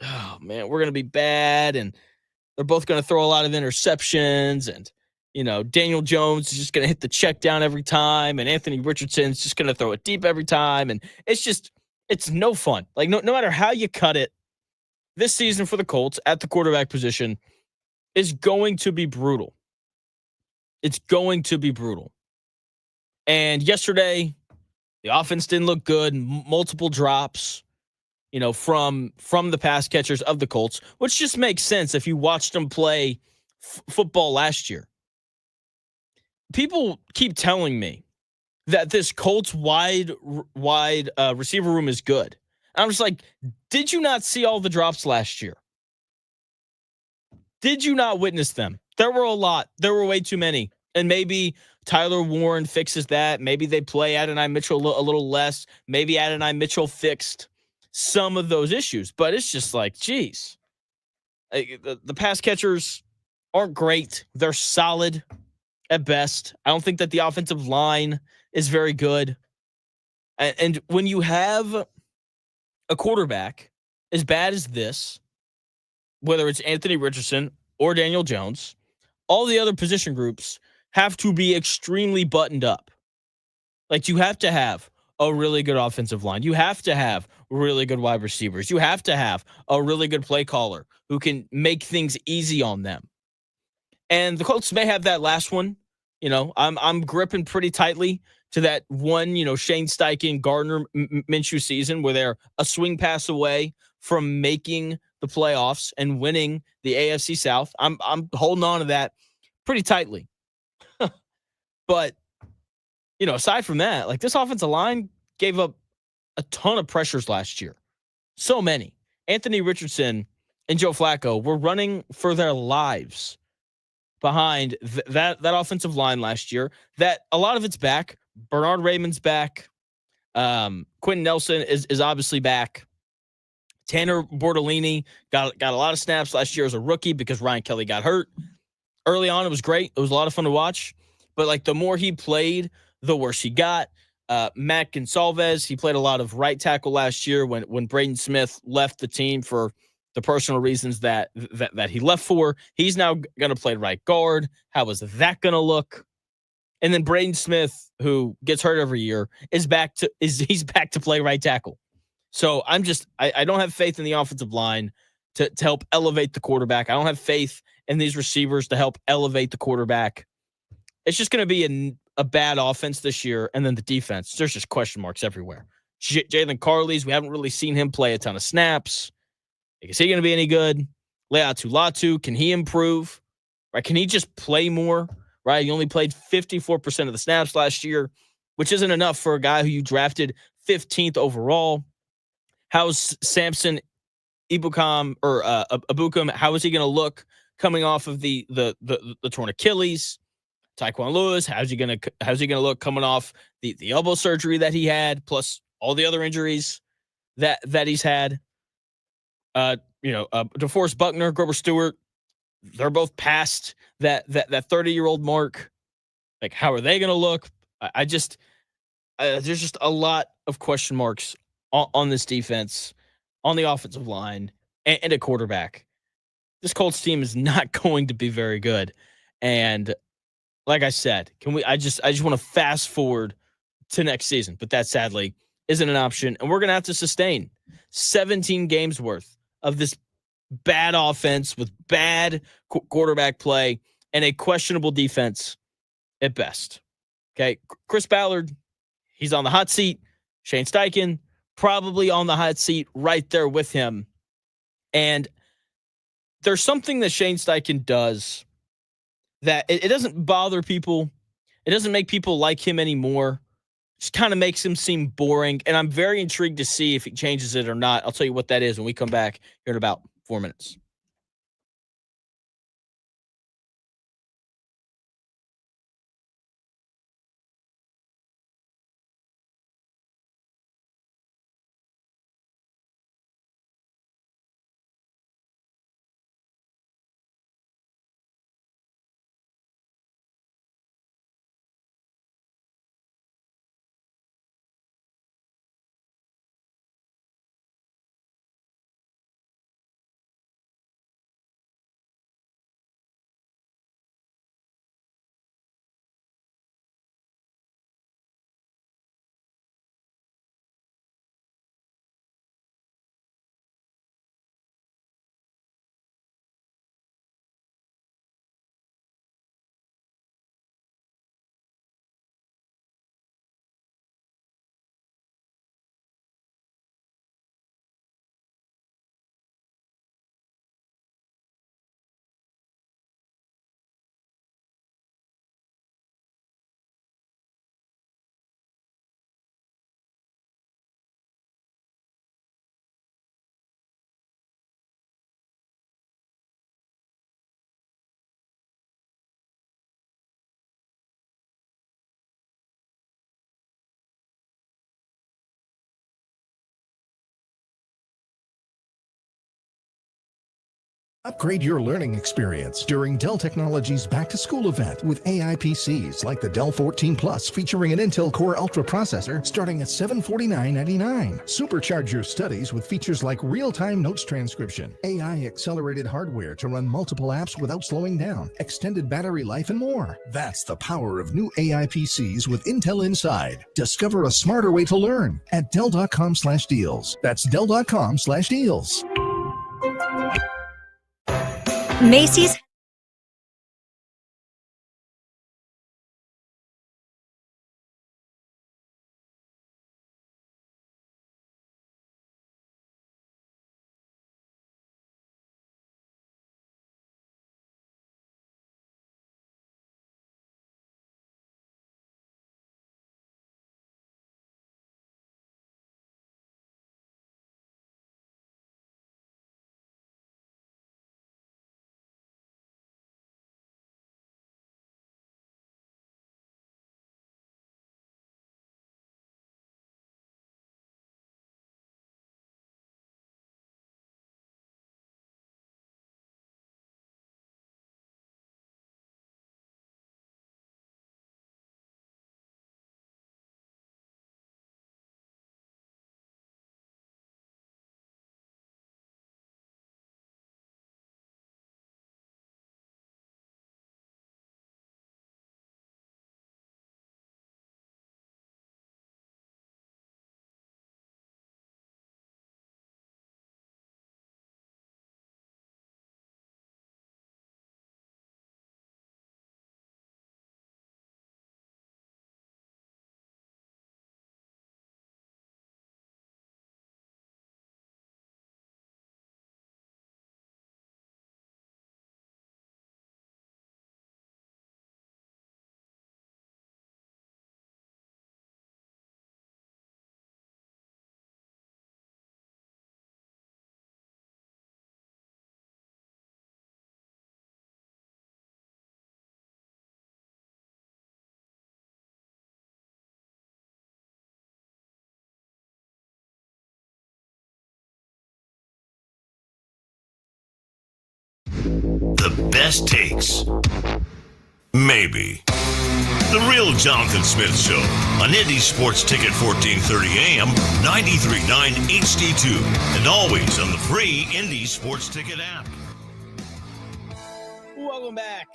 Oh, man, we're going to be bad, and they're both going to throw a lot of interceptions, and, you know, Daniel Jones is just going to hit the check down every time, and Anthony Richardson's just going to throw it deep every time, and it's no fun. Like, no matter how you cut it, this season for the Colts at the quarterback position is going to be brutal. It's going to be brutal. And yesterday, the offense didn't look good, multiple drops, you know, from the pass catchers of the Colts, which just makes sense if you watched them play football last year. People keep telling me that this Colts wide receiver room is good. And I'm just like, did you not see all the drops last year? Did you not witness them? There were a lot. There were way too many. And maybe Tyler Warren fixes that. Maybe they play Adonai Mitchell a little less. Maybe Adonai Mitchell fixed some of those issues, but it's just like, geez, the pass catchers aren't great. They're solid at best. I don't think that the offensive line is very good. And when you have a quarterback as bad as this, whether it's Anthony Richardson or Daniel Jones, all the other position groups have to be extremely buttoned up. Like, you have to have a really good offensive line. You have to have really good wide receivers. You have to have a really good play caller who can make things easy on them. And the Colts may have that last one. You know, I'm gripping pretty tightly to that one, you know, Shane Steichen, Gardner Minshew season where they're a swing pass away from making the playoffs and winning the AFC South. I'm holding on to that pretty tightly. But, you know, aside from that, like, this offensive line gave up a ton of pressures last year. So many. Anthony Richardson and Joe Flacco were running for their lives behind that offensive line last year. That a lot of it's back. Bernard Raymond's back. Quentin Nelson is obviously back. Tanner Bortolini got a lot of snaps last year as a rookie because Ryan Kelly got hurt. Early on, it was great. It was a lot of fun to watch. But like the more he played, the worse he got. Matt Gonsalves, he played a lot of right tackle last year when Braden Smith left the team for the personal reasons that he left for. He's now going to play right guard. How is that going to look? And then Braden Smith, who gets hurt every year, he's back to play right tackle. So I don't have faith in the offensive line to help elevate the quarterback. I don't have faith in these receivers to help elevate the quarterback. It's just going to be a bad offense this year. And then the defense, there's just question marks everywhere. Jalen Carley's, we haven't really seen him play a ton of snaps. Is he going to be any good? Leatu Latu, can he improve? Right? Can he just play more? Right? He only played 54% of the snaps last year, which isn't enough for a guy who you drafted 15th overall. How's Samson Ibukam or Abukum? How is he going to look coming off of the torn Achilles? Tyquan Lewis, how's he going to look coming off the elbow surgery that he had, plus all the other injuries that he's had? DeForest Buckner, Grover Stewart, they're both past that 30-year-old mark. Like, how are they going to look? There's just a lot of question marks on this defense, on the offensive line, and a quarterback. This Colts team is not going to be very good. And like I said, I just want to fast forward to next season, but that sadly isn't an option. And we're going to have to sustain 17 games worth of this bad offense with bad quarterback play and a questionable defense at best. Okay. Chris Ballard, he's on the hot seat. Shane Steichen, probably on the hot seat right there with him. And there's something that Shane Steichen does that it doesn't bother people. It doesn't make people like him anymore. It just kind of makes him seem boring. And I'm very intrigued to see if he changes it or not. I'll tell you what that is when we come back here in about 4 minutes. Upgrade your learning experience during Dell Technologies Back to School event with AI PCs like the Dell 14 Plus featuring an Intel Core Ultra processor starting at $749.99. Supercharge your studies with features like real-time notes transcription, AI accelerated hardware to run multiple apps without slowing down, extended battery life, and more. That's the power of new AI PCs with Intel inside. Discover a smarter way to learn at Dell.com/deals. That's Dell.com/deals. Macy's The best takes? Maybe. The Real Jonathan Smith Show on Indy Sports Ticket 1430 AM, 93.9 HD2, and always on the free Indy Sports Ticket app. Welcome back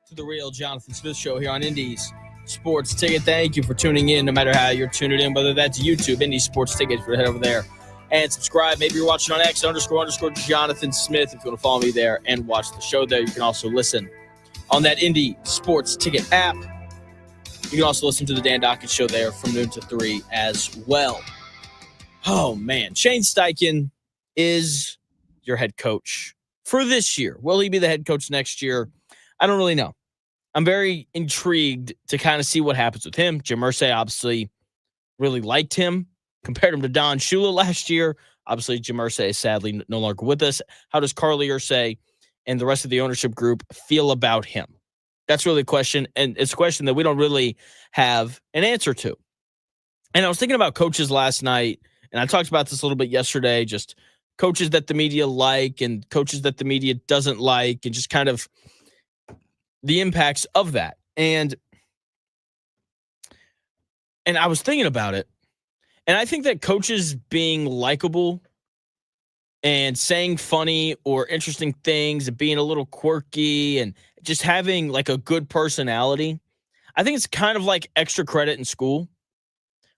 to the Real Jonathan Smith Show here on Indy's Sports Ticket. Thank you for tuning in, no matter how you're tuning in, whether that's YouTube, Indy Sports Ticket, head over there and subscribe. Maybe you're watching on X _ Jonathan Smith. If you want to follow me there and watch the show there, you can also listen on that Indy Sports Ticket app. You can also listen to the Dan Dockett Show there from noon to 3 as well. Oh, man. Shane Steichen is your head coach for this year. Will he be the head coach next year? I don't really know. I'm very intrigued to kind of see what happens with him. Jim Irsay obviously really liked him, compared him to Don Shula last year. Obviously, Jim Irsay is sadly no longer with us. How does Carly Irsay and the rest of the ownership group feel about him? That's really a question, and it's a question that we don't really have an answer to. And I was thinking about coaches last night, and I talked about this a little bit yesterday, just coaches that the media like and coaches that the media doesn't like, and just kind of the impacts of that. And I was thinking about it, and I think that coaches being likable and saying funny or interesting things and being a little quirky and just having like a good personality, I think it's kind of like extra credit in school.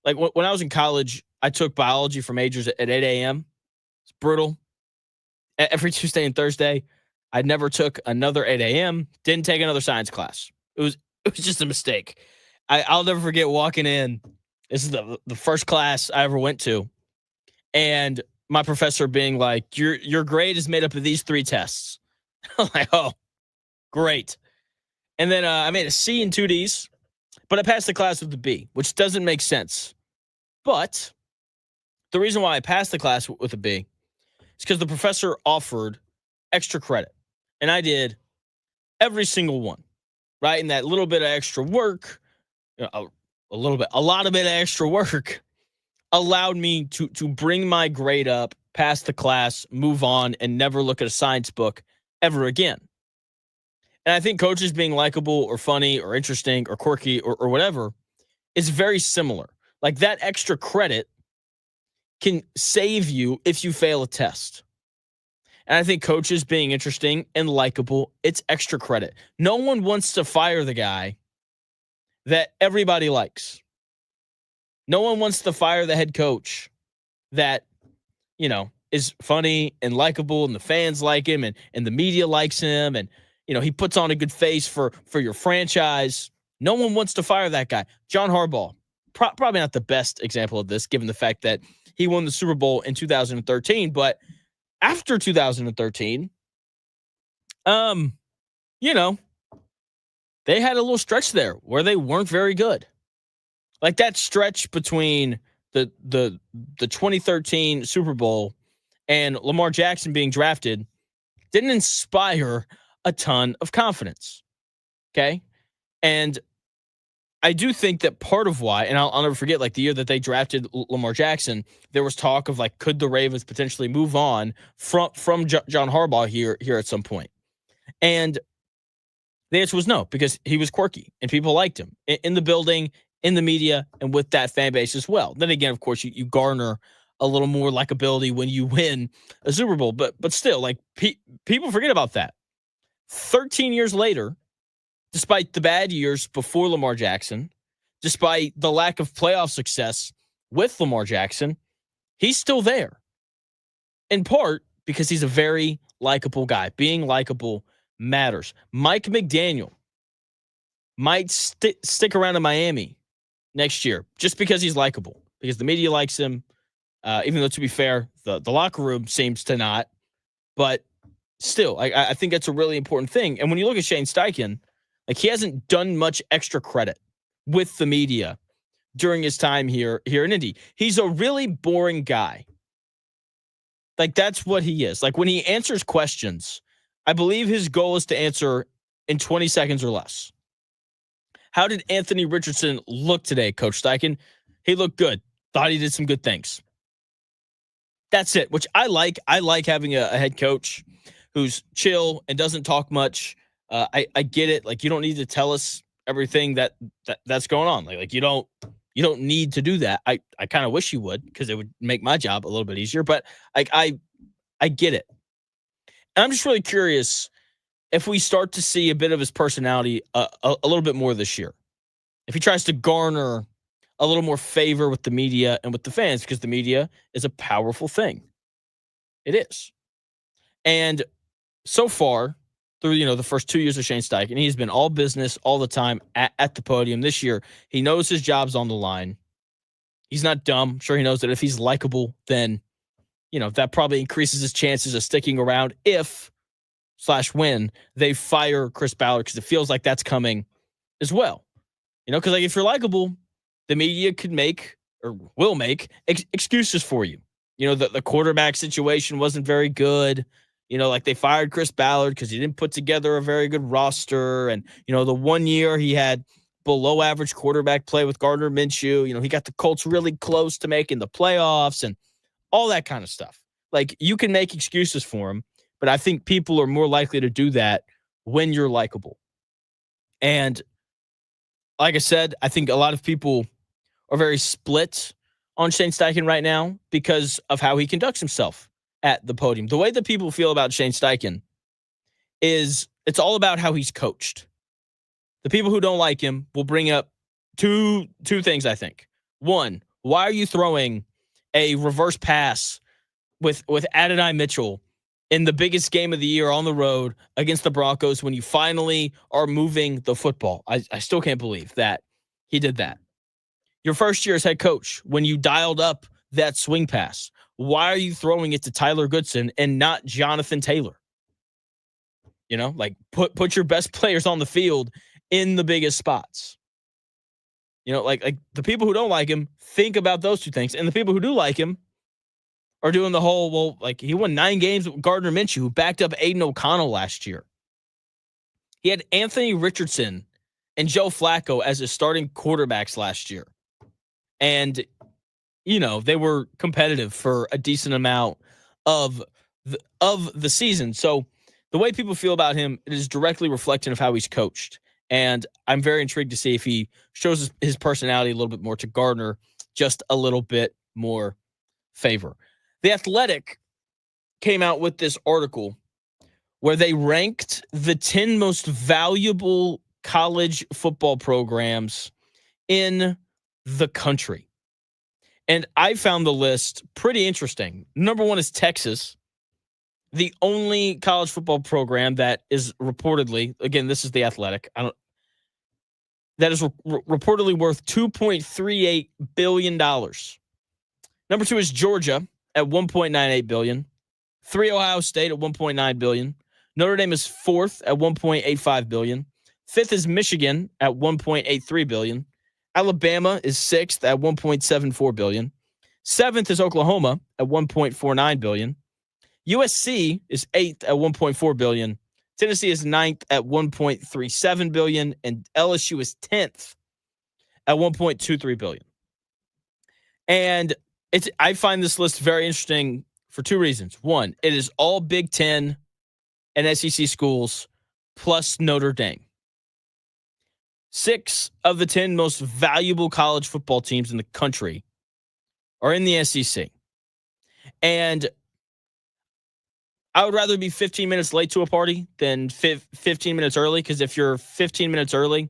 Like when I was in college, I took biology for majors at 8 a.m. It's brutal. Every Tuesday and Thursday, I never took another 8 a.m., didn't take another science class. It was just a mistake. I'll never forget walking in. This is the first class I ever went to. And my professor being like, your grade is made up of these 3 tests. I'm like, oh, great. And then I made a C in 2Ds, but I passed the class with a B, which doesn't make sense. But the reason why I passed the class with a B is because the professor offered extra credit. And I did every single one, right? And that little bit of extra work, a lot of bit of extra work allowed me to bring my grade up, pass the class, move on, and never look at a science book ever again. And I think coaches being likable or funny or interesting or quirky or whatever is very similar. Like that extra credit can save you if you fail a test. And I think coaches being interesting and likable, it's extra credit. No one wants to fire the guy that everybody likes. No one wants to fire the head coach that, is funny and likable and the fans like him and the media likes him and, he puts on a good face for your franchise. No one wants to fire that guy. John Harbaugh, probably not the best example of this, given the fact that he won the Super Bowl in 2013. But after 2013, they had a little stretch there where they weren't very good. Like that stretch between the 2013 Super Bowl and Lamar Jackson being drafted didn't inspire a ton of confidence. Okay. And I do think that part of why, and I'll never forget, like the year that they drafted Lamar Jackson, there was talk of like, could the Ravens potentially move on from John Harbaugh here at some point? And the answer was no, because he was quirky and people liked him in the building, in the media, and with that fan base as well. Then again, of course, you garner a little more likability when you win a Super Bowl, but still, like people forget about that. 13 years later, despite the bad years before Lamar Jackson, despite the lack of playoff success with Lamar Jackson, he's still there. In part because he's a very likable guy. Being likable matters. Mike McDaniel might stick around in Miami next year just because he's likable, because the media likes him, even though, to be fair, the locker room seems to not. But still, I think that's a really important thing. And when you look at Shane Steichen, like he hasn't done much extra credit with the media during his time here in Indy. He's a really boring guy. Like that's what he is. Like when he answers questions, I believe his goal is to answer in 20 seconds or less. How did Anthony Richardson look today, Coach Steichen? He looked good. Thought he did some good things. That's it, which I like. I like having a head coach who's chill and doesn't talk much. I get it. Like, you don't need to tell us everything that's going on. Like you don't need to do that. I kind of wish you would, because it would make my job a little bit easier. But I get it. And I'm just really curious if we start to see a bit of his personality a little bit more this year. If he tries to garner a little more favor with the media and with the fans, because the media is a powerful thing. It is. And so far, through the first 2 years of Shane Steichen, he's been all business all the time at the podium. This year, he knows his job's on the line. He's not dumb. I'm sure he knows that if he's likable, then that probably increases his chances of sticking around if/when they fire Chris Ballard, because it feels like that's coming as well. Because if you're likable, the media could make or will make excuses for you. The quarterback situation wasn't very good. Like they fired Chris Ballard because he didn't put together a very good roster. And, the 1 year he had below average quarterback play with Gardner Minshew. He got the Colts really close to making the playoffs and all that kind of stuff. Like, you can make excuses for him, but I think people are more likely to do that when you're likable. And like I said, I think a lot of people are very split on Shane Steichen right now because of how he conducts himself at the podium. The way that people feel about Shane Steichen is it's all about how he's coached. The people who don't like him will bring up two things, I think. One, why are you throwing a reverse pass with Adonai Mitchell in the biggest game of the year on the road against the Broncos when you finally are moving the football? I still can't believe that he did that. Your first year as head coach, when you dialed up that swing pass, why are you throwing it to Tyler Goodson and not Jonathan Taylor? Like put your best players on the field in the biggest spots. Like the people who don't like him think about those two things. And the people who do like him are doing the whole, he won 9 games with Gardner Minshew, who backed up Aiden O'Connell last year. He had Anthony Richardson and Joe Flacco as his starting quarterbacks last year. And, they were competitive for a decent amount of the season. So the way people feel about him, it is directly reflective of how he's coached. And I'm very intrigued to see if he shows his personality a little bit more to garner just a little bit more favor. The Athletic came out with this article where they ranked the 10 most valuable college football programs in the country. And I found the list pretty interesting. Number 1 is Texas, the only college football program that is reportedly, again, this is the Athletic, that is reportedly worth $2.38 billion. Number 2 is Georgia at $1.98 billion. 3, Ohio State at $1.9 billion. Notre Dame is 4th at $1.85 billion. 5th is Michigan at $1.83 billion. Alabama is 6th at $1.74 billion. 7th is Oklahoma at $1.49 billion. USC is 8th at $1.4 billion. Tennessee is 9th at $1.37 billion. And LSU is 10th at $1.23 billion. And I find this list very interesting for 2 reasons. One, it is all Big Ten and SEC schools plus Notre Dame. 6 of the 10 most valuable college football teams in the country are in the SEC. And I would rather be 15 minutes late to a party than 15 minutes early, because if you're 15 minutes early,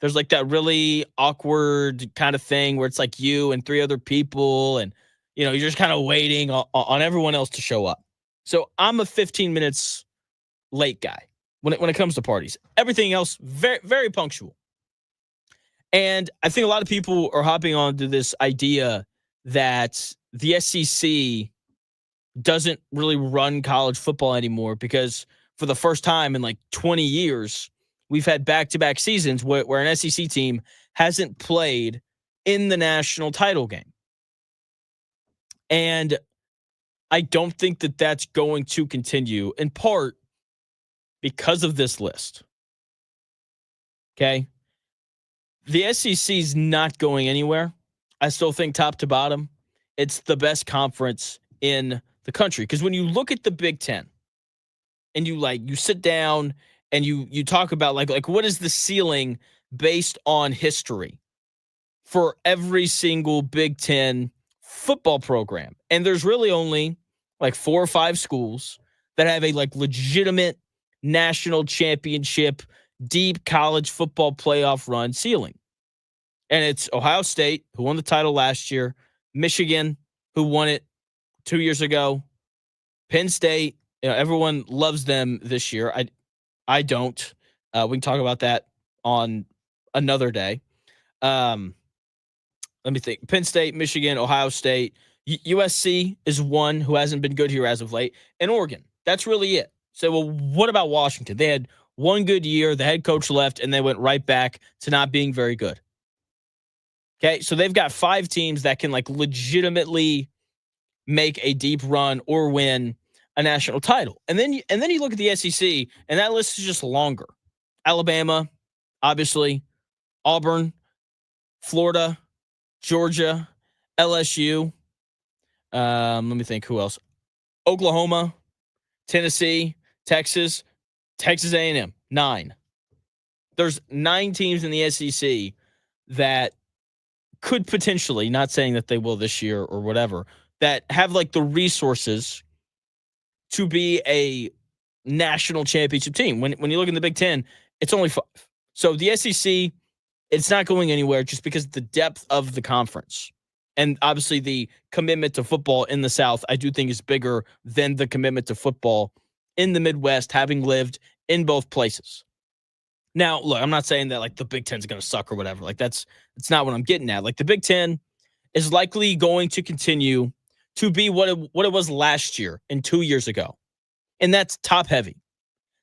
there's like that really awkward kind of thing where it's like you and 3 other people and, you're just kind of waiting on everyone else to show up. So I'm a 15 minutes late guy when it comes to parties. Everything else, very, very punctual. And I think a lot of people are hopping onto this idea that the SEC doesn't really run college football anymore, because for the first time in like 20 years, we've had back-to-back seasons where an SEC team hasn't played in the national title game. And I don't think that that's going to continue, in part because of this list. Okay? The SEC is not going anywhere. I still think top to bottom, it's the best conference in the country. Because when you look at the Big Ten, and you sit down and you talk about like what is the ceiling based on history for every single Big Ten football program. And there's really only like 4 or 5 schools that have a like legitimate national championship, deep college football playoff run ceiling. And it's Ohio State, who won the title last year, Michigan, who won it 2 years ago, Penn State. Everyone loves them this year. I don't. We can talk about that on another day. Let me think. Penn State, Michigan, Ohio State. USC is one who hasn't been good here as of late. And Oregon. That's really it. So, well, what about Washington? They had one good year. The head coach left, and they went right back to not being very good. Okay, so they've got 5 teams that can like legitimately make a deep run or win a national title. And then you look at the SEC, and that list is just longer. Alabama, obviously, Auburn, Florida, Georgia, LSU. Let me think who else. Oklahoma, Tennessee, Texas A&M, 9. There's 9 teams in the SEC that could potentially, not saying that they will this year or whatever, that have like the resources to be a national championship team. When you look in the Big Ten, it's only 5. So the SEC, it's not going anywhere just because of the depth of the conference. And obviously the commitment to football in the South, I do think is bigger than the commitment to football in the Midwest, having lived in both places. Now, look, I'm not saying that like the Big Ten is going to suck or whatever. Like it's not what I'm getting at. Like the Big Ten is likely going to continue to be what it was last year and 2 years ago. And that's top heavy.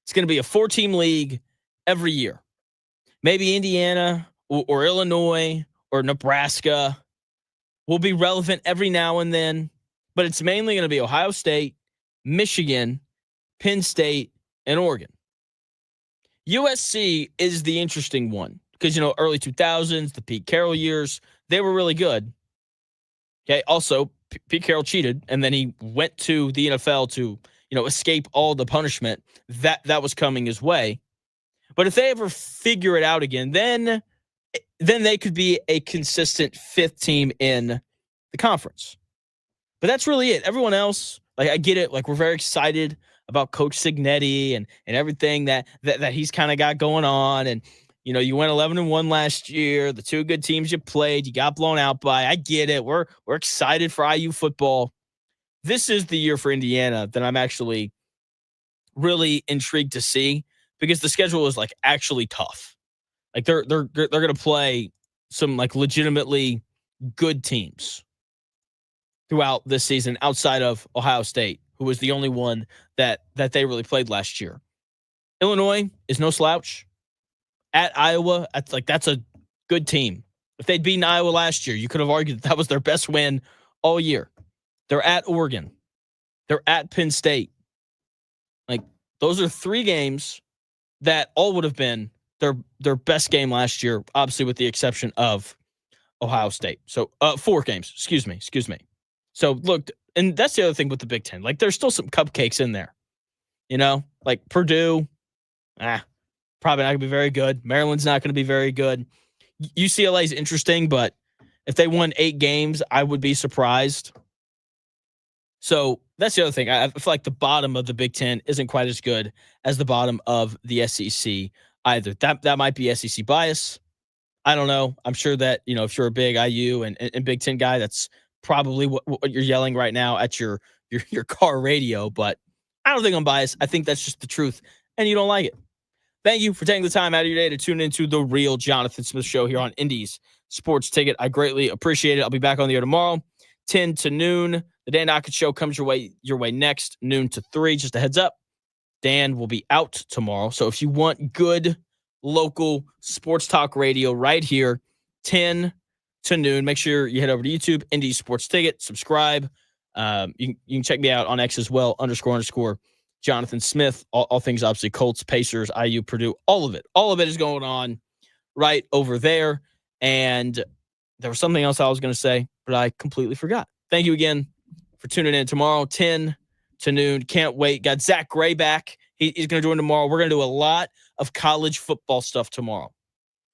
It's going to be a 4-team league every year. Maybe Indiana or Illinois or Nebraska will be relevant every now and then, but it's mainly going to be Ohio State, Michigan, Penn State, and Oregon. USC is the interesting one because, early 2000s, the Pete Carroll years, they were really good. Okay. Also, Pete Carroll cheated, and then he went to the NFL to, escape all the punishment that was coming his way. But if they ever figure it out again, then they could be a consistent 5th team in the conference. But that's really it. Everyone else, like I get it. Like we're very excited about Coach Signetti and everything that he's kind of got going on. And, you went 11-1 last year. The 2 good teams you played, you got blown out by. I get it. We're excited for IU football. This is the year for Indiana that I'm actually really intrigued to see because the schedule is like actually tough. Like they're going to play some like legitimately good teams throughout this season outside of Ohio State, who was the only one that they really played last year. Illinois is no slouch. At Iowa, that's a good team. If they'd beaten Iowa last year, you could have argued that was their best win all year. They're at Oregon. They're at Penn State. Like those are 3 games that all would have been their best game last year, obviously with the exception of Ohio State. So 4 games. Excuse me. So look, and that's the other thing with the Big Ten. Like there's still some cupcakes in there. Like Purdue, probably not going to be very good. Maryland's not going to be very good. UCLA is interesting, but if they won 8 games, I would be surprised. So that's the other thing. I feel like the bottom of the Big Ten isn't quite as good as the bottom of the SEC either. That might be SEC bias. I don't know. I'm sure that, if you're a big IU and Big Ten guy, that's probably what you're yelling right now at your car radio. But I don't think I'm biased. I think that's just the truth, and you don't like it. Thank you for taking the time out of your day to tune into the Real Jonathan Smith Show here on Indy's Sports Ticket. I greatly appreciate it. I'll be back on the air tomorrow, 10 to noon. The Dan Knockett Show comes your way next, noon to 3. Just a heads up, Dan will be out tomorrow. So if you want good local sports talk radio right here, 10 to noon, make sure you head over to YouTube, Indy Sports Ticket, subscribe. You can check me out on X as well, __ Jonathan Smith, all things obviously Colts, Pacers, IU, Purdue, all of it is going on right over there. And there was something else I was going to say, but I completely forgot. Thank you again for tuning in tomorrow, 10 to noon. Can't wait. Got Zach Gray back. He's going to join tomorrow. We're going to do a lot of college football stuff tomorrow.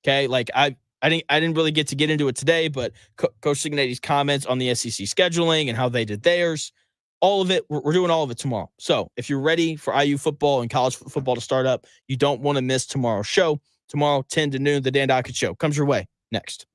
Okay, like I didn't really get into it today, but Coach Cignetti's comments on the SEC scheduling and how they did theirs, all of it, we're doing all of it tomorrow. So if you're ready for IU football and college football to start up, you don't want to miss tomorrow's show. Tomorrow, 10 to noon, the Dan Dockett Show comes your way next.